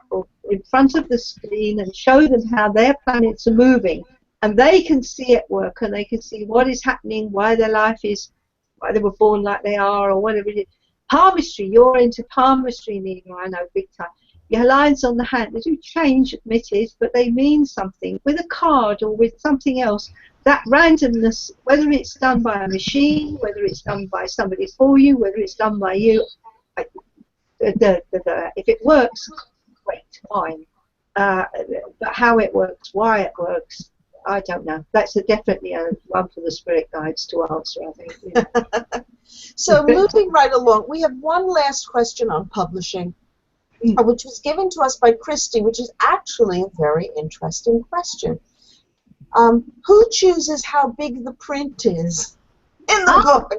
in front of the screen and show them how their planets are moving, and they can see it work, and they can see what is happening, why their life is, why they were born like they are, or whatever it is. Palmistry, you're into palmistry, Nina, I know, big time. Your lines on the hand, they do change, admitted, but they mean something. With a card or with something else, that randomness, whether it's done by a machine, whether it's done by somebody for you, whether it's done by you, if it works, great, fine. But how it works, why it works, I don't know. That's definitely one for the spirit guides to answer, I think. Yeah. So moving right along, we have one last question on publishing, which was given to us by Christy, which is actually a very interesting question. Who chooses how big the print is in the book?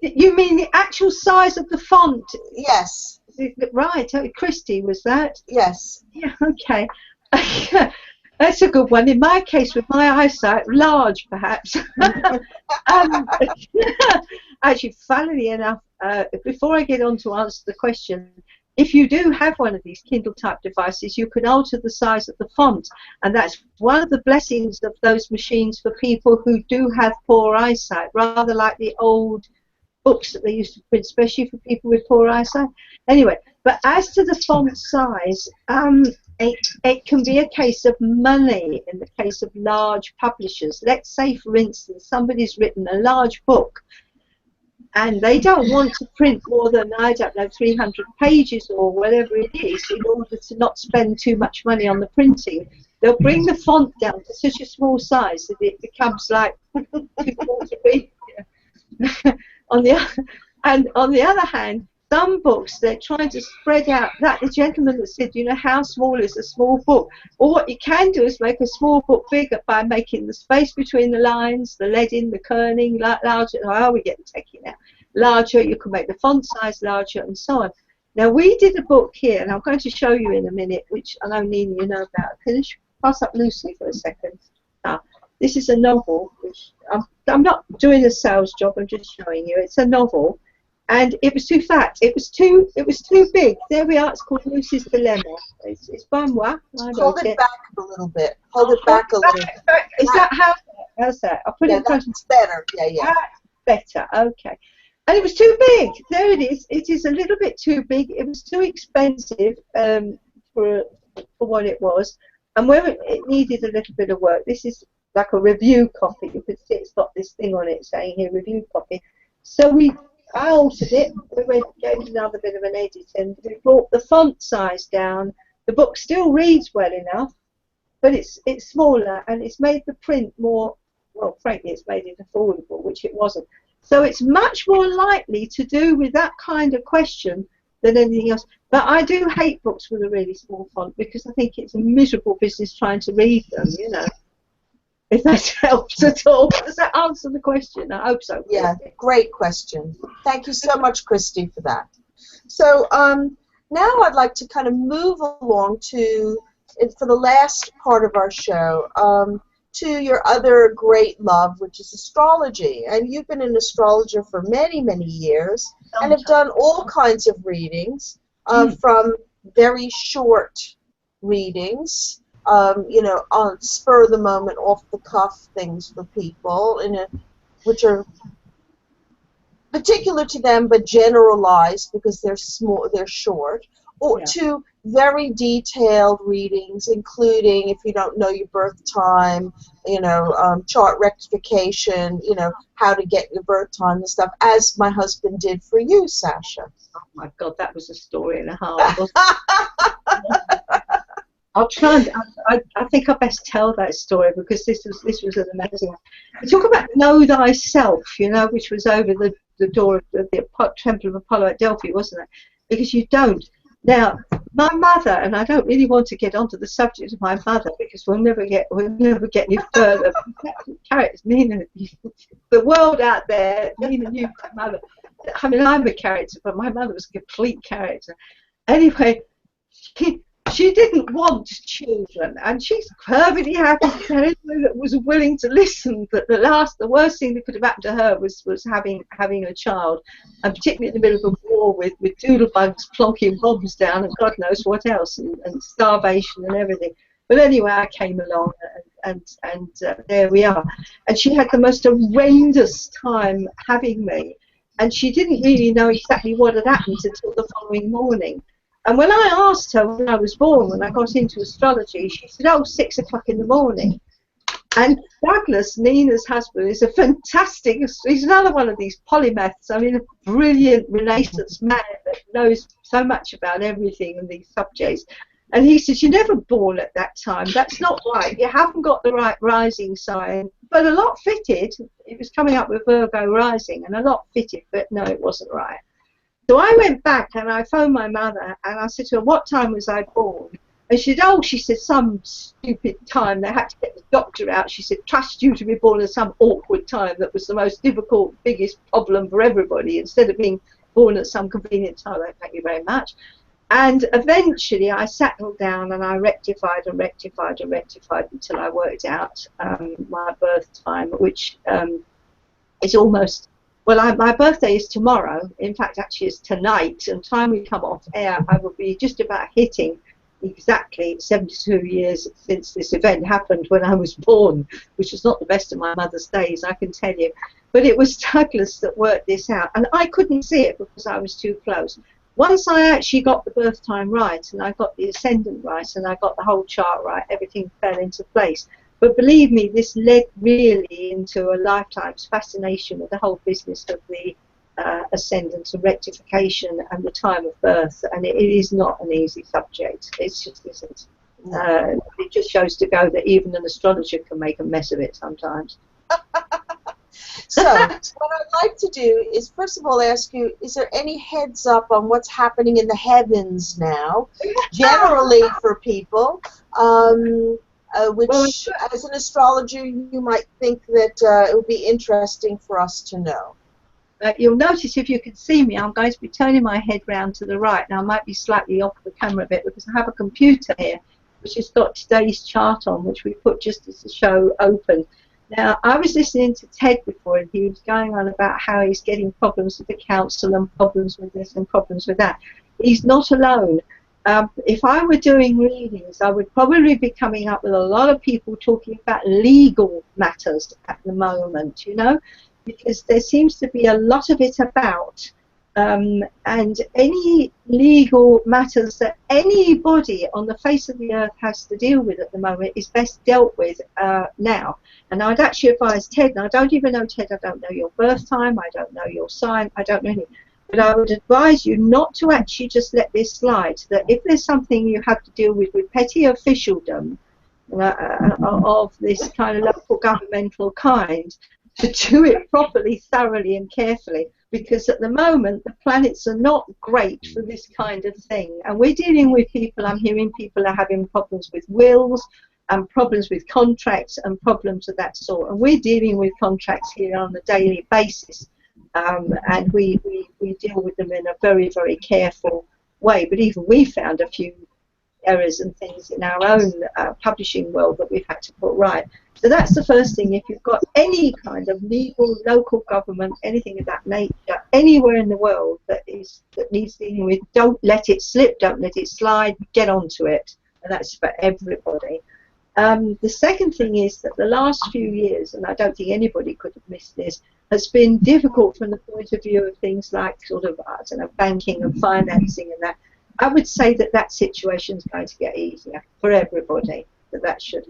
You mean the actual size of the font? Yes. Right, Christy, was that? Yes. Yeah, okay. That's a good one. In my case, with my eyesight, large perhaps. Actually, funnily enough, before I get on to answer the question, if you do have one of these Kindle type devices, you can alter the size of the font, and that's one of the blessings of those machines for people who do have poor eyesight, rather like the old books that they used to print, especially for people with poor eyesight. Anyway, but as to the font size, it can be a case of money in the case of large publishers. Let's say, for instance, somebody's written a large book and they don't want to print more than, I don't know, 300 pages or whatever it is in order to not spend too much money on the printing. They'll bring the font down to such a small size that it becomes like 2/4 feet. On the other hand, some books, they're trying to spread out. That the gentleman that said, you know, how small is a small book? Or what you can do is make a small book bigger by making the space between the lines, the leading, the kerning, larger. Oh, we get the techie now. Larger, you can make the font size larger and so on. Now, we did a book here, and I'm going to show you in a minute, which I know, Nina, you know about. Can you pass up Lucy for a second? This is a novel, which I'm not doing a sales job, I'm just showing you. It's a novel. And it was too fat. It was too big. There we are. It's called Lucy's Dilemma. It's by moi. Hold it back a little bit. Hold it back a little bit. Is that how's that? I'll put it in front of you. That's better. Yeah. That's better. Okay. And it was too big. There it is. It is a little bit too big. It was too expensive for what it was. And where it needed a little bit of work. This is like a review copy. You could see it's got this thing on it saying here, review copy. So I altered it. We gave it another bit of an edit, and we brought the font size down. The book still reads well enough, but it's smaller, and it's made the print more, well, frankly, it's made it affordable, which it wasn't. So it's much more likely to do with that kind of question than anything else. But I do hate books with a really small font because I think it's a miserable business trying to read them, you know. If that helps at all. Does that answer the question? I hope so. Yeah, great question. Thank you so much, Christy, for that. So now I'd like to kind of move along to, for the last part of our show, to your other great love, which is astrology. And you've been an astrologer for many, many years and have done all kinds of readings, from very short readings, you know, on spur of the moment, off the cuff things for people, which are particular to them but generalized because they're small, they're short, or to very detailed readings, including, if you don't know your birth time, you know, chart rectification, you know, how to get your birth time and stuff, as my husband did for you, Sasha. Oh my God, that was a story and a half. I'll try and I think I best tell that story because this was an amazing one. We talk about know thyself, you know, which was over the door of the Temple of Apollo at Delphi, wasn't it? Because you don't. Now, my mother, and I don't really want to get onto the subject of my mother because we'll never get any further. Characters, Nina, the world out there, Nina knew my mother. I mean, I'm a character, but my mother was a complete character. Anyway, she didn't want children, and she's perfectly happy to anyone that was willing to listen. But the worst thing that could have happened to her was having a child, and particularly in the middle of a war with doodlebugs plonking bombs down and God knows what else, and starvation and everything. But anyway, I came along, and there we are. And she had the most horrendous time having me, and she didn't really know exactly what had happened until the following morning. And when I asked her when I was born, when I got into astrology, she said, oh, 6 o'clock in the morning. And Douglas, Nina's husband, is a fantastic, he's another one of these polymaths, I mean, a brilliant Renaissance man that knows so much about everything and these subjects. And he says, you're never born at that time. That's not right. You haven't got the right rising sign. But a lot fitted. It was coming up with Virgo rising, and a lot fitted, but no, it wasn't right. So I went back and I phoned my mother and I said to her, what time was I born? And she said, oh, she said, some stupid time. They had to get the doctor out. She said, trust you to be born at some awkward time that was the most difficult, biggest problem for everybody, instead of being born at some convenient time. Thank you very much. And eventually I settled down and I rectified until I worked out my birth time, which is almost... Well, my birthday is tomorrow. In fact, actually, it's tonight. And time we come off air, I will be just about hitting exactly 72 years since this event happened when I was born, which was not the best of my mother's days, I can tell you. But it was Douglas that worked this out. And I couldn't see it because I was too close. Once I actually got the birth time right, and I got the ascendant right, and I got the whole chart right, everything fell into place. But believe me, this led really into a lifetime's fascination with the whole business of the ascendant and rectification and the time of birth. And it is not an easy subject. It just isn't. It just shows to go that even an astrologer can make a mess of it sometimes. So what I'd like to do is, first of all, ask you, is there any heads up on what's happening in the heavens now, generally for people? Which, well, as an astrologer, you might think that it would be interesting for us to know. You'll notice, if you can see me, I'm going to be turning my head round to the right. Now, I might be slightly off the camera a bit because I have a computer here which has got today's chart on, which we put just as the show opened. Now, I was listening to Ted before, and he was going on about how he's getting problems with the council and problems with this and problems with that. He's not alone. If I were doing readings, I would probably be coming up with a lot of people talking about legal matters at the moment, you know, because there seems to be a lot of it about and any legal matters that anybody on the face of the earth has to deal with at the moment is best dealt with now. And I'd actually advise Ted, and I don't even know Ted, I don't know your birth time, I don't know your sign, I don't know anything, but I would advise you not to actually just let this slide, that if there's something you have to deal with petty officialdom of this kind of local governmental kind, to do it properly, thoroughly and carefully, because at the moment the planets are not great for this kind of thing, and we're dealing with people, I'm hearing people are having problems with wills and problems with contracts and problems of that sort, and we're dealing with contracts here on a daily basis, and we deal with them in a very, very careful way, but even we found a few errors and things in our own publishing world that we've had to put right. So that's the first thing. If you've got any kind of legal, local government, anything of that nature, anywhere in the world that needs dealing with, don't let it slip, don't let it slide, get onto it. And that's for everybody. The second thing is that the last few years, and I don't think anybody could have missed this, has been difficult from the point of view of things like sort of, I don't know, banking and financing and that. I would say that that situation is going to get easier for everybody, that should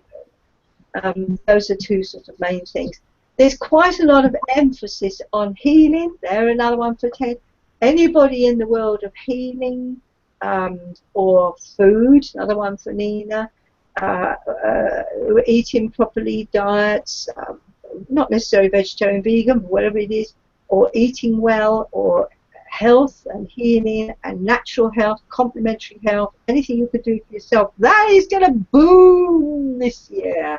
happen. Those are two sort of main things. There's quite a lot of emphasis on healing. There, another one for Ted. Anybody in the world of healing or food, another one for Nina. Eating properly, diets, not necessarily vegetarian, vegan, but whatever it is, or eating well, or health and healing and natural health, complementary health, anything you could do for yourself, that is going to boom this year,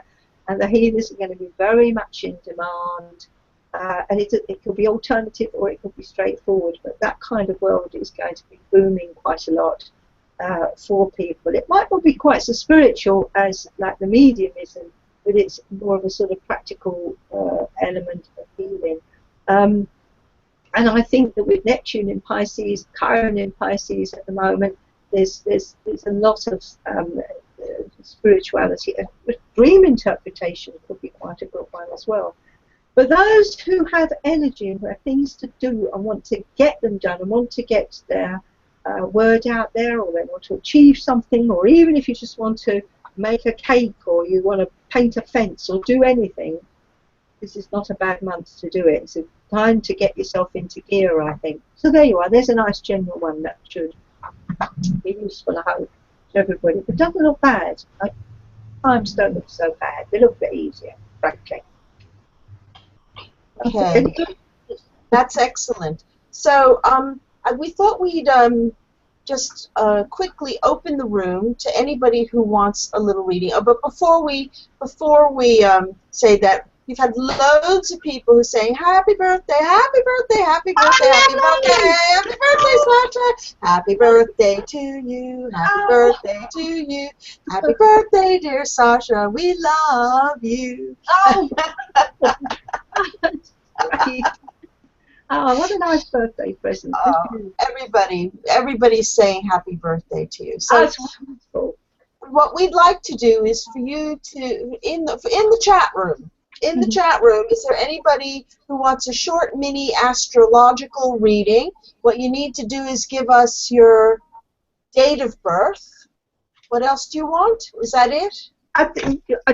and the healers are going to be very much in demand, and it could be alternative or it could be straightforward, but that kind of world is going to be booming quite a lot for people. It might not be quite so spiritual as like the mediumism, but it's more of a sort of practical element of healing. And I think that with Neptune in Pisces, Chiron in Pisces at the moment, there's a lot of spirituality. Dream interpretation could be quite a good one as well. But those who have energy and who have things to do and want to get them done and want to get their word out there, or they want to achieve something, or even if you just want to make a cake or you want to paint a fence or do anything, this is not a bad month to do it. It's a time to get yourself into gear, I think. So there you are. There's a nice general one that should be useful, I hope, to everybody. But it doesn't look bad. Times don't look so bad. They look a bit easier, frankly. Okay. That's excellent. So we thought we'd just quickly open the room to anybody who wants a little reading. But before we say that, we've had loads of people who are saying happy birthday, happy birthday, happy birthday, happy birthday, happy birthday, Sasha, happy birthday to you, happy birthday to you, happy birthday, dear Sasha, we love you. Oh, oh, what a nice birthday present. Everybody's saying happy birthday to you. So that's wonderful. What we'd like to do is for you to, in the chat room, is there anybody who wants a short mini astrological reading? What you need to do is give us your date of birth. What else do you want? Is that it?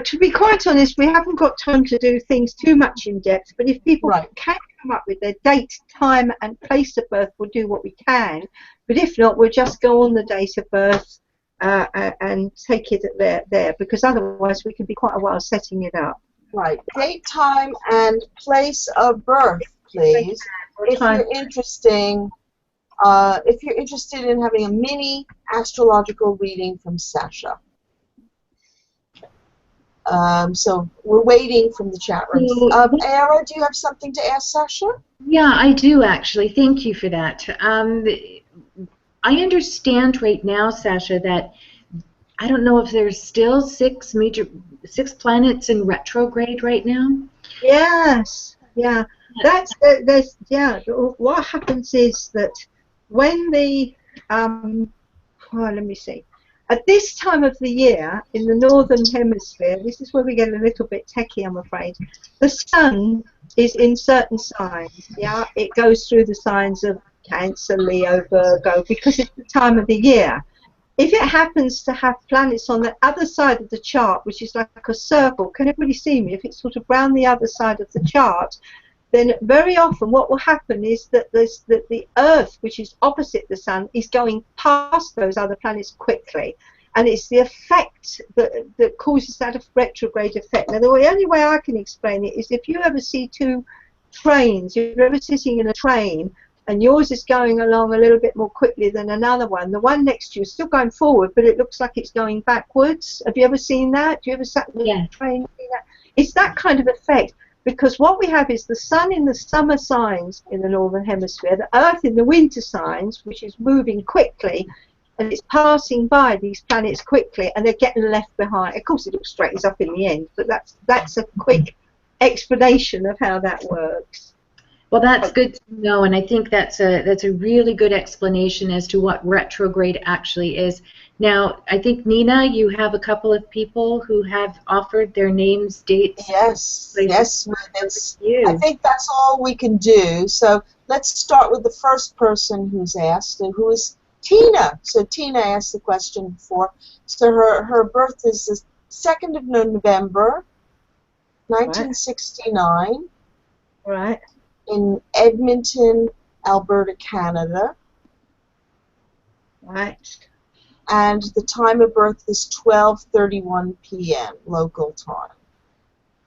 To be quite honest, we haven't got time to do things too much in depth, but if people can come up with their date, time and place of birth, we'll do what we can. But if not, we'll just go on the date of birth and take it there, because otherwise we can be quite a while setting it up. Right. Date, time, and place of birth, please. If you're interested in having a mini astrological reading from Sasha. So we're waiting from the chat room. Era, do you have something to ask Sasha? Yeah, I do actually. Thank you for that. I understand right now, Sasha, that I don't know if there's still six planets in retrograde right now. Yes, yeah. What happens is that when the let me see. At this time of the year, in the northern hemisphere, this is where we get a little bit techie, I'm afraid. The sun is in certain signs. Yeah, it goes through the signs of Cancer, Leo, Virgo, because it's the time of the year. If it happens to have planets on the other side of the chart, which is like a circle, can everybody see me? If it's sort of round the other side of the chart, then very often what will happen is that the Earth, which is opposite the Sun, is going past those other planets quickly. And it's the effect that causes that retrograde effect. Now, the only way I can explain it is if you ever see two trains, if you're ever sitting in a train, and yours is going along a little bit more quickly than another one, the one next to you is still going forward, but it looks like it's going backwards. Have you ever seen that? Do you ever sat in a train? See that? It's that kind of effect, because what we have is the Sun in the summer signs in the Northern Hemisphere, the Earth in the winter signs, which is moving quickly, and it's passing by these planets quickly, and they're getting left behind. Of course, it all straightens up in the end, but that's a quick explanation of how that works. Well, that's good to know, and I think that's a really good explanation as to what retrograde actually is. Now, I think, Nina, you have a couple of people who have offered their names, dates. Yes, I think that's all we can do. So let's start with the first person who's asked, and who is Tina. So Tina asked the question before. So her birth is the 2nd of November, 1969. Right. In Edmonton, Alberta, Canada. Right. And the time of birth is 12:31 p.m. local time.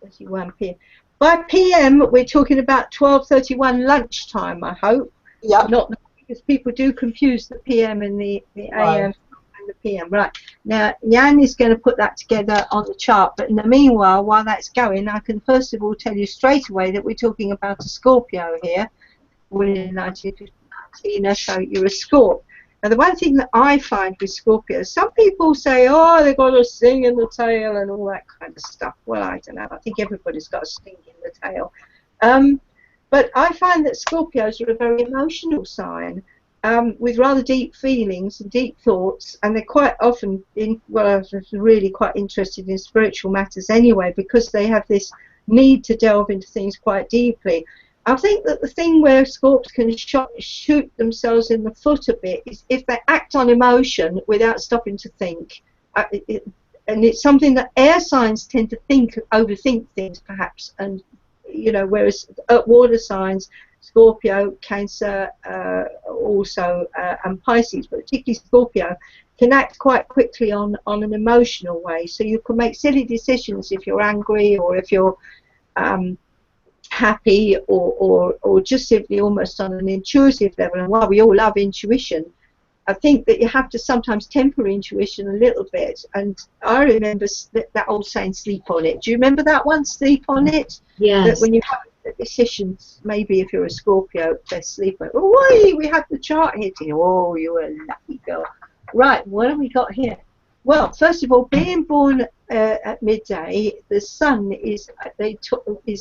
31 p.m. By p.m. we're talking about 12:31 lunchtime, I hope. Yeah. Not because people do confuse the p.m. and the a.m. and the p.m. Right. Now, Jan is going to put that together on the chart, but in the meanwhile, while that's going, I can first of all tell you straight away that we're talking about a Scorpio here. We're in 1959, so you're a Scorp. Now, the one thing that I find with Scorpios, some people say, oh, they've got a sting in the tail and all that kind of stuff. Well, I don't know. I think everybody's got a sting in the tail. But I find that Scorpios are a very emotional sign with rather deep feelings and deep thoughts, and they're quite often, really quite interested in spiritual matters anyway, because they have this need to delve into things quite deeply. I think that the thing where Scorps can shoot themselves in the foot a bit is if they act on emotion without stopping to think. And it's something that air signs tend to overthink things perhaps, and whereas water signs, Scorpio, Cancer, also and Pisces, but particularly Scorpio, can act quite quickly on an emotional way. So you can make silly decisions if you're angry, or if you're happy, or just simply almost on an intuitive level. And while we all love intuition, I think that you have to sometimes temper intuition a little bit. And I remember that old saying, sleep on it. Do you remember that one, sleep on it? Yes. That when you have decisions, maybe if you're a Scorpio, best sleep on it. Oh, we have the chart hitting. Oh, you're a lucky girl. Right, what have we got here? Well, first of all, being born at midday, the sun is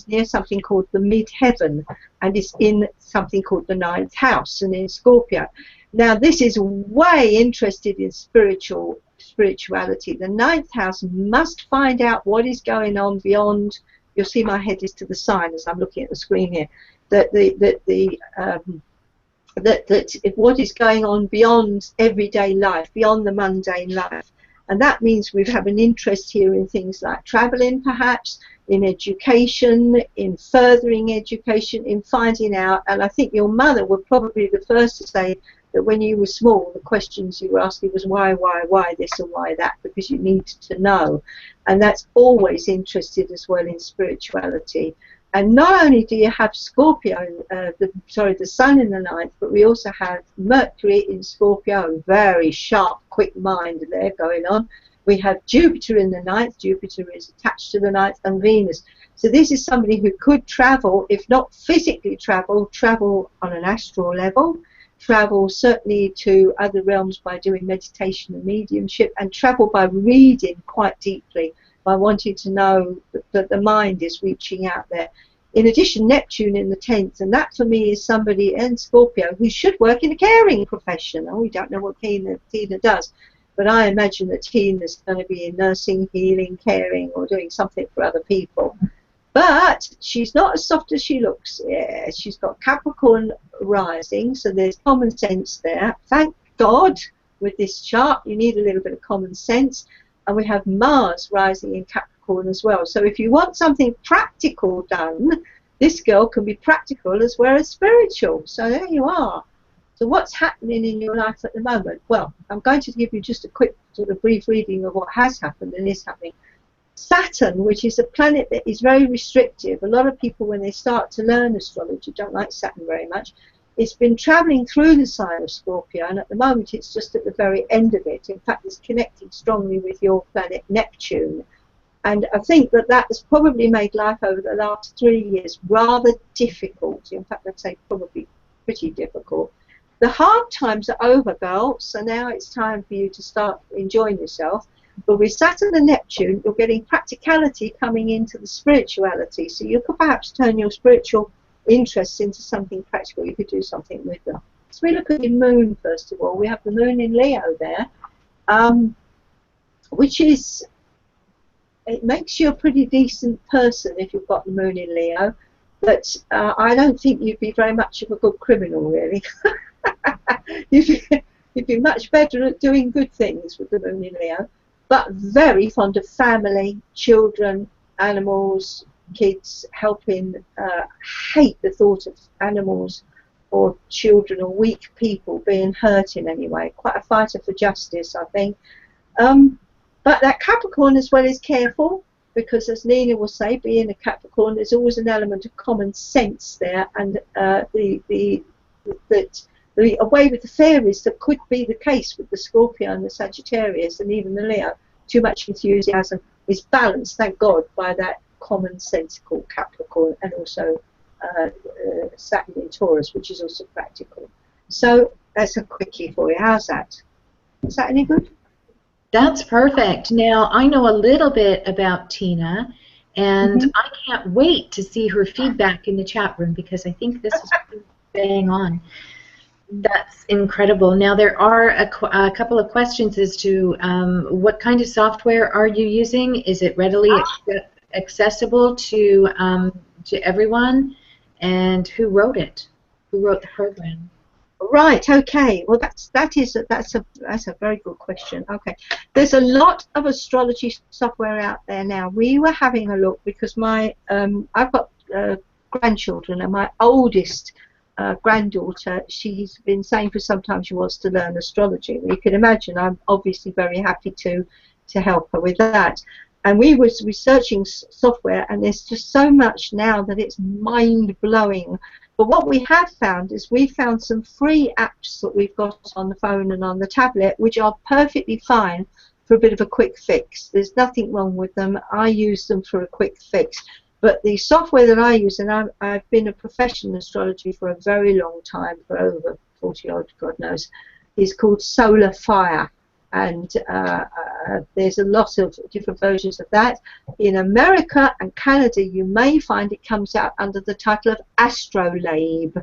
near something called the midheaven, and is in something called the 9th house, and in Scorpio. Now, this is way interested in spirituality. The 9th house must find out what is going on beyond. You'll see my head is to the side as I'm looking at the screen here. That what is going on beyond everyday life, beyond the mundane life. And that means we have an interest here in things like traveling, perhaps, in education, in furthering education, in finding out. And I think your mother would probably be the first to say that when you were small, the questions you were asking was why this and why that, because you needed to know. And that's always interested as well in spirituality. And not only do you have Scorpio, the sun in the 9th, but we also have Mercury in Scorpio, very sharp, quick mind there going on. We have Jupiter in the 9th. Jupiter is attached to the 9th, and Venus. So this is somebody who could travel, if not physically travel on an astral level, travel certainly to other realms by doing meditation and mediumship, and travel by reading quite deeply, by wanting to know that the mind is reaching out there. In addition, Neptune in the 10th, and that for me is somebody in Scorpio who should work in a caring profession. Oh, we don't know what Tina does, but I imagine that Tina's going to be in nursing, healing, caring, or doing something for other people. But she's not as soft as she looks. Yeah, she's got Capricorn rising, so there's common sense there. Thank God with this chart, you need a little bit of common sense. And we have Mars rising in Capricorn as well. So if you want something practical done, this girl can be practical as well as spiritual. So there you are. So what's happening in your life at the moment? Well, I'm going to give you just a quick sort of brief reading of what has happened and is happening. Saturn, which is a planet that is very restrictive. A lot of people, when they start to learn astrology, don't like Saturn very much. It's been travelling through the sign of Scorpio, and at the moment it's just at the very end of it. In fact, it's connecting strongly with your planet Neptune. And I think that that has probably made life over the last 3 years rather difficult. In fact, I'd say probably pretty difficult. The hard times are over, girls, so now it's time for you to start enjoying yourself. But with Saturn and Neptune, you're getting practicality coming into the spirituality. So you could perhaps turn your spiritual interests into something practical. You could do something with them. So we look at the moon, first of all. We have the moon in Leo there, which is, it makes you a pretty decent person if you've got the moon in Leo. But I don't think you'd be very much of a good criminal, really. You'd be much better at doing good things with the moon in Leo. But very fond of family, children, animals, kids, helping. Hate the thought of animals or children or weak people being hurt in any way. Quite a fighter for justice, I think. But that Capricorn as well is careful, because as Nina will say, being a Capricorn, there's always an element of common sense there, and the away with the fairies that could be the case with the Scorpio and the Sagittarius and even the Leo. Too much enthusiasm is balanced, thank God, by that commonsensical Capricorn, and also Saturn in Taurus, which is also practical. So that's a quickie for you. How's that? Is that any good? That's perfect. Now, I know a little bit about Tina, and I can't wait to see her feedback in the chat room, because I think this is bang on. That's incredible. Now, there are a couple of questions as to what kind of software are you using? Is it readily accessible to everyone? And who wrote it? Who wrote the program? Right. Okay. Well, that's a very good question. Okay. There's a lot of astrology software out there now. We were having a look because my I've got grandchildren, and my oldest granddaughter, she's been saying for some time she wants to learn astrology. You can imagine I'm obviously very happy to help her with that. And we was researching software, and there's just so much now that it's mind-blowing. But what we have found is we found some free apps that we've got on the phone and on the tablet, which are perfectly fine for a bit of a quick fix. There's nothing wrong with them. I use them for a quick fix. But the software that I use, and I've been a professional in astrology for a very long time, for over 40 odd, God knows, is called Solar Fire. And there's a lot of different versions of that. In America and Canada, you may find it comes out under the title of Astrolabe.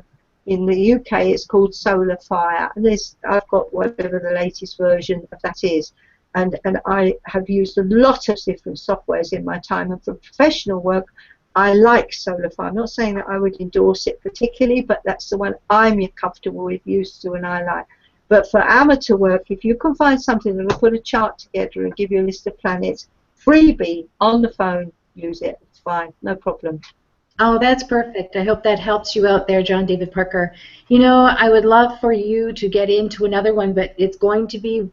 In the UK, it's called Solar Fire. And I've got whatever the latest version of that is. And I have used a lot of different softwares in my time, and for professional work, I like Solar Fire. I'm not saying that I would endorse it particularly, but that's the one I'm comfortable with, used to, and I like. But for amateur work, if you can find something that will put a chart together and give you a list of planets, freebie, on the phone, use it. It's fine, no problem. Oh, that's perfect. I hope that helps you out there, John David Parker. You know, I would love for you to get into another one, but it's going to be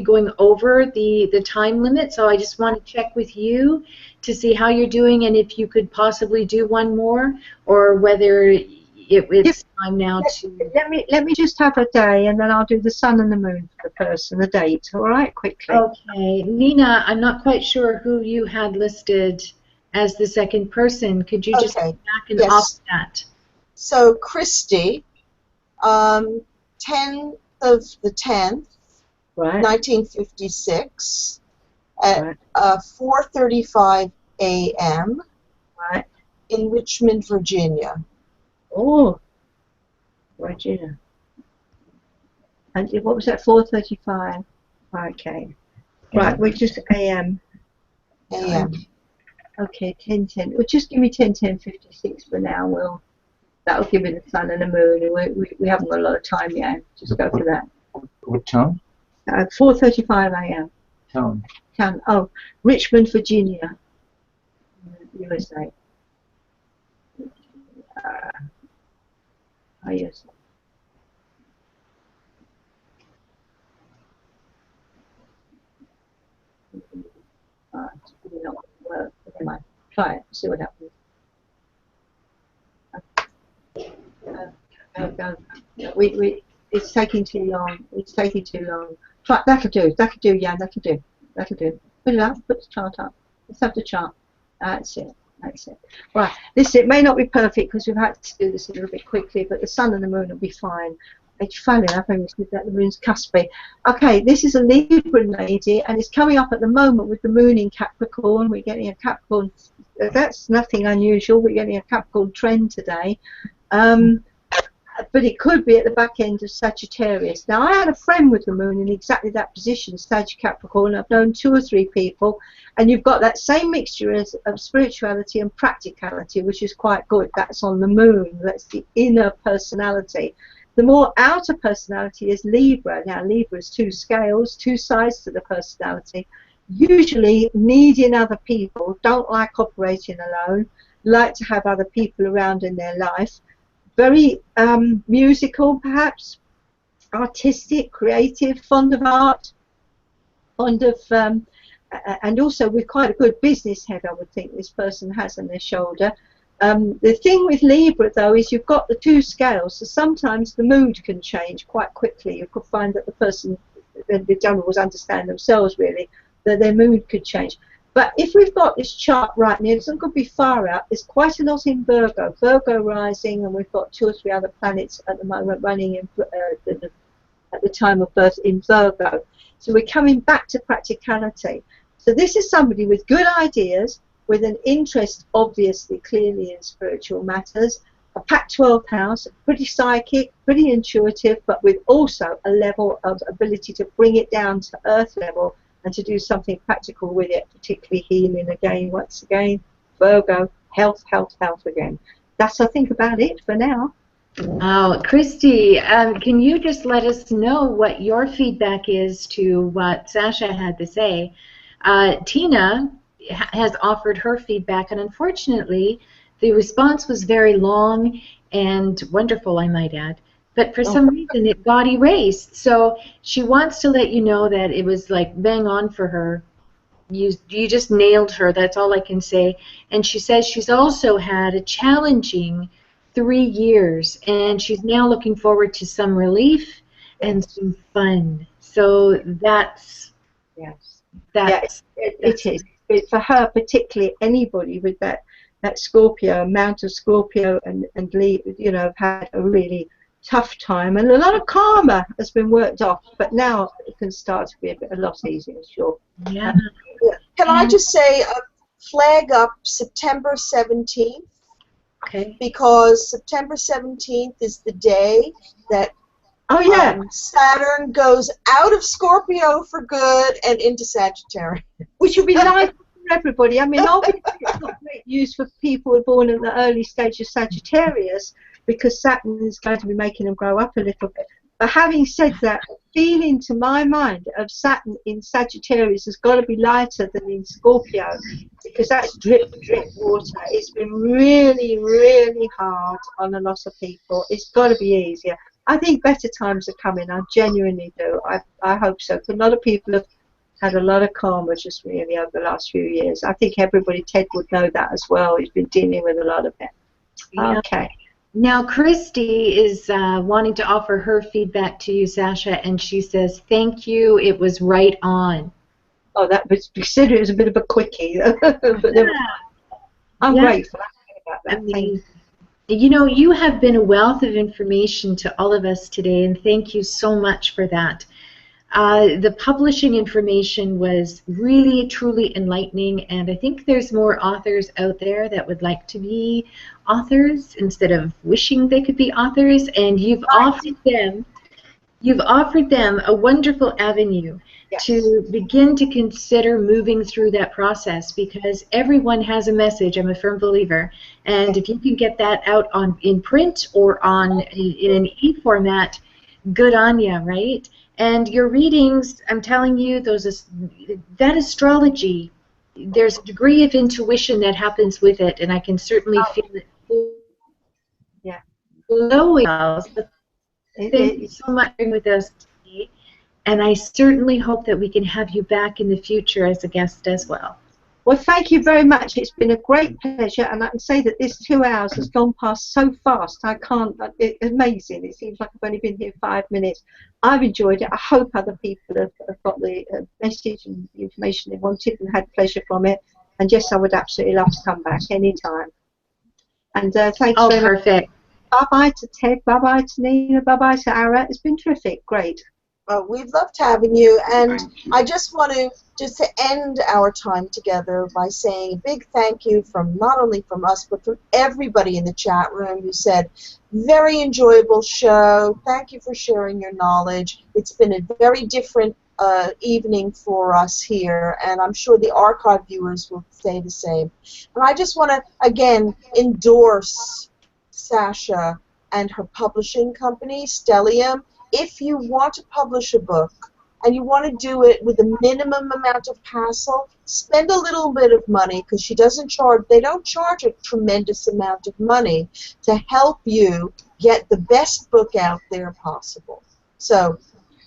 going over the time limit, so I just want to check with you to see how you're doing, and if you could possibly do one more, or whether it's time now to... Let me just have a day, and then I'll do the sun and the moon for the person, the date, all right, quickly. Okay. Nina, I'm not quite sure who you had listed as the second person. Could you just go back and off that? So Christy, 10th of the 10th, right. 1956, at 4:35 a.m. right. in Richmond, Virginia. Oh, Virginia. And what was that? 4:35. Okay. Right, which is a.m. A.m. Okay, 10, 10. Well, just give me 10, 10, 56 for now. That'll give me the sun and the moon. And we haven't got a lot of time yet. Just go for that. What town? 4:35 a.m. Town. Oh, Richmond, Virginia, USA. Oh, yes. It's really not work. Never mind. Try it. See what happens. Go. It's taking too long. It's taking too long. Try. That'll do. That'll do. Yeah, that'll do. That'll do. Put it up. Put the chart up. Let's have the chart. That's it. That's it. Right. It may not be perfect because we've had to do this a little bit quickly, but the sun and the moon will be fine. It's funny, I've only said that the moon's cuspy. Okay, this is a Libra lady, and it's coming up at the moment with the moon in Capricorn. We're getting a Capricorn. That's nothing unusual. We're getting a Capricorn trend today. But it could be at the back end of Sagittarius. Now, I had a friend with the moon in exactly that position, Sag Capricorn. I've known 2 or 3 people, and you've got that same mixture of spirituality and practicality, which is quite good. That's on the moon. That's the inner personality. The more outer personality is Libra. Now, Libra is 2 scales, 2 sides to the personality. Usually needing other people, don't like operating alone, like to have other people around in their life. Very musical, perhaps, artistic, creative, fond of art, fond of, and also with quite a good business head, I would think this person has on their shoulder. The thing with Libra, though, is you've got the 2 scales, so sometimes the mood can change quite quickly. You could find that the person, the generals understand themselves, really, that their mood could change. But if we've got this chart right now, it doesn't could be far out. There's quite a lot in Virgo rising, and we've got 2 or 3 other planets at the moment running in, at the time of birth in Virgo. So we're coming back to practicality. So this is somebody with good ideas, with an interest, obviously, clearly in spiritual matters, a Pac 12 house, pretty psychic, pretty intuitive, but with also a level of ability to bring it down to earth level and to do something practical with it, particularly healing again, once again, Virgo, health again. That's, I think, about it for now. Oh, Christy, can you just let us know what your feedback is to what Sasha had to say? Tina has offered her feedback, and unfortunately, the response was very long and wonderful, I might add. But for some reason, it got erased. So she wants to let you know that it was like bang on for her. You just nailed her. That's all I can say. And she says she's also had a challenging 3 years, and she's now looking forward to some relief and some fun. So that's it is. For her, particularly anybody with that Scorpio, amount of Scorpio and you know, have had a really tough time, and a lot of karma has been worked off, but now it can start to be a lot easier, sure. Yeah. Can I just say, flag up September 17th, Okay. because September 17th is the day that Saturn goes out of Scorpio for good and into Sagittarius. Which will be nice for everybody. I mean, obviously it's not great news for people born in the early stage of Sagittarius, because Saturn is going to be making them grow up a little bit. But having said that, the feeling to my mind of Saturn in Sagittarius has got to be lighter than in Scorpio, because that's drip water. It's been really, really hard on a lot of people. It's got to be easier. I think better times are coming. I genuinely do. I hope so. A lot of people have had a lot of karma just really over the last few years. I think everybody, Ted would know that as well. He's been dealing with a lot of it. Yeah. Okay. Now, Christy is wanting to offer her feedback to you, Sasha, and she says, thank you, it was right on. Oh, that was, consider it was a bit of a quickie. But I'm grateful about that. Amazing. You know, you have been a wealth of information to all of us today, and thank you so much for that. The publishing information was really, truly enlightening, and I think there's more authors out there that would like to be authors instead of wishing they could be authors, and you've offered them you've offered them a wonderful avenue to begin to consider moving through that process, because everyone has a message. I'm a firm believer, and if you can get that out in print or in an e-format, good on you, right? And your readings, I'm telling you, that astrology, there's a degree of intuition that happens with it, and I can certainly feel it flowing. Thank you so much for being with us today, and I certainly hope that we can have you back in the future as a guest as well. Well, thank you very much. It's been a great pleasure, and I can say that this 2 hours has gone past so fast. It's amazing. It seems like I've only been here 5 minutes. I've enjoyed it. I hope other people have got the message and the information they wanted and had pleasure from it. And yes, I would absolutely love to come back anytime. And thanks very much. Perfect. Bye-bye to Ted. Bye-bye to Nina. Bye-bye to Ara. It's been terrific. Great. We've loved having you, and I just want to end our time together by saying a big thank you from not only from us but from everybody in the chat room who said, very enjoyable show, thank you for sharing your knowledge. It's been a very different evening for us here, and I'm sure the archive viewers will say the same. And I just want to again endorse Sasha and her publishing company, Stellium. If you want to publish a book and you want to do it with a minimum amount of hassle, spend a little bit of money, because they don't charge a tremendous amount of money to help you get the best book out there possible. So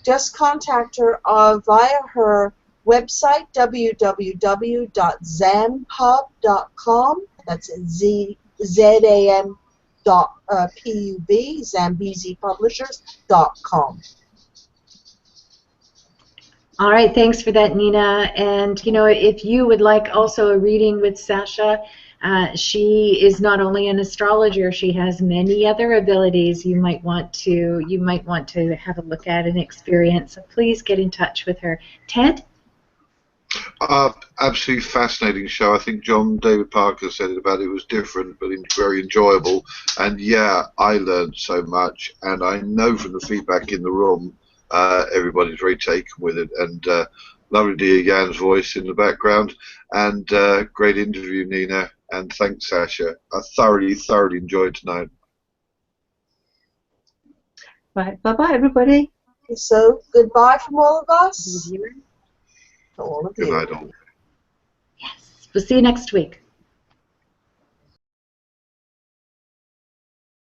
just contact her via her website, www.zampub.com. That's ZAM. PUB, ZambeziPublishers.com. All right, thanks for that, Nina. And if you would like also a reading with Sasha, she is not only an astrologer; she has many other abilities you might want to have a look at and experience. So please get in touch with her. Ted? Absolutely fascinating show. I think John David Parker said it was different but very enjoyable. And yeah, I learned so much, and I know from the feedback in the room, everybody's very taken with it. And lovely to hear Jan's voice in the background. And great interview, Nina. And thanks, Sasha. I thoroughly enjoyed tonight. Right, bye-bye, everybody. So goodbye from all of us. Good All of you. Good night, all. Yes. We'll see you next week.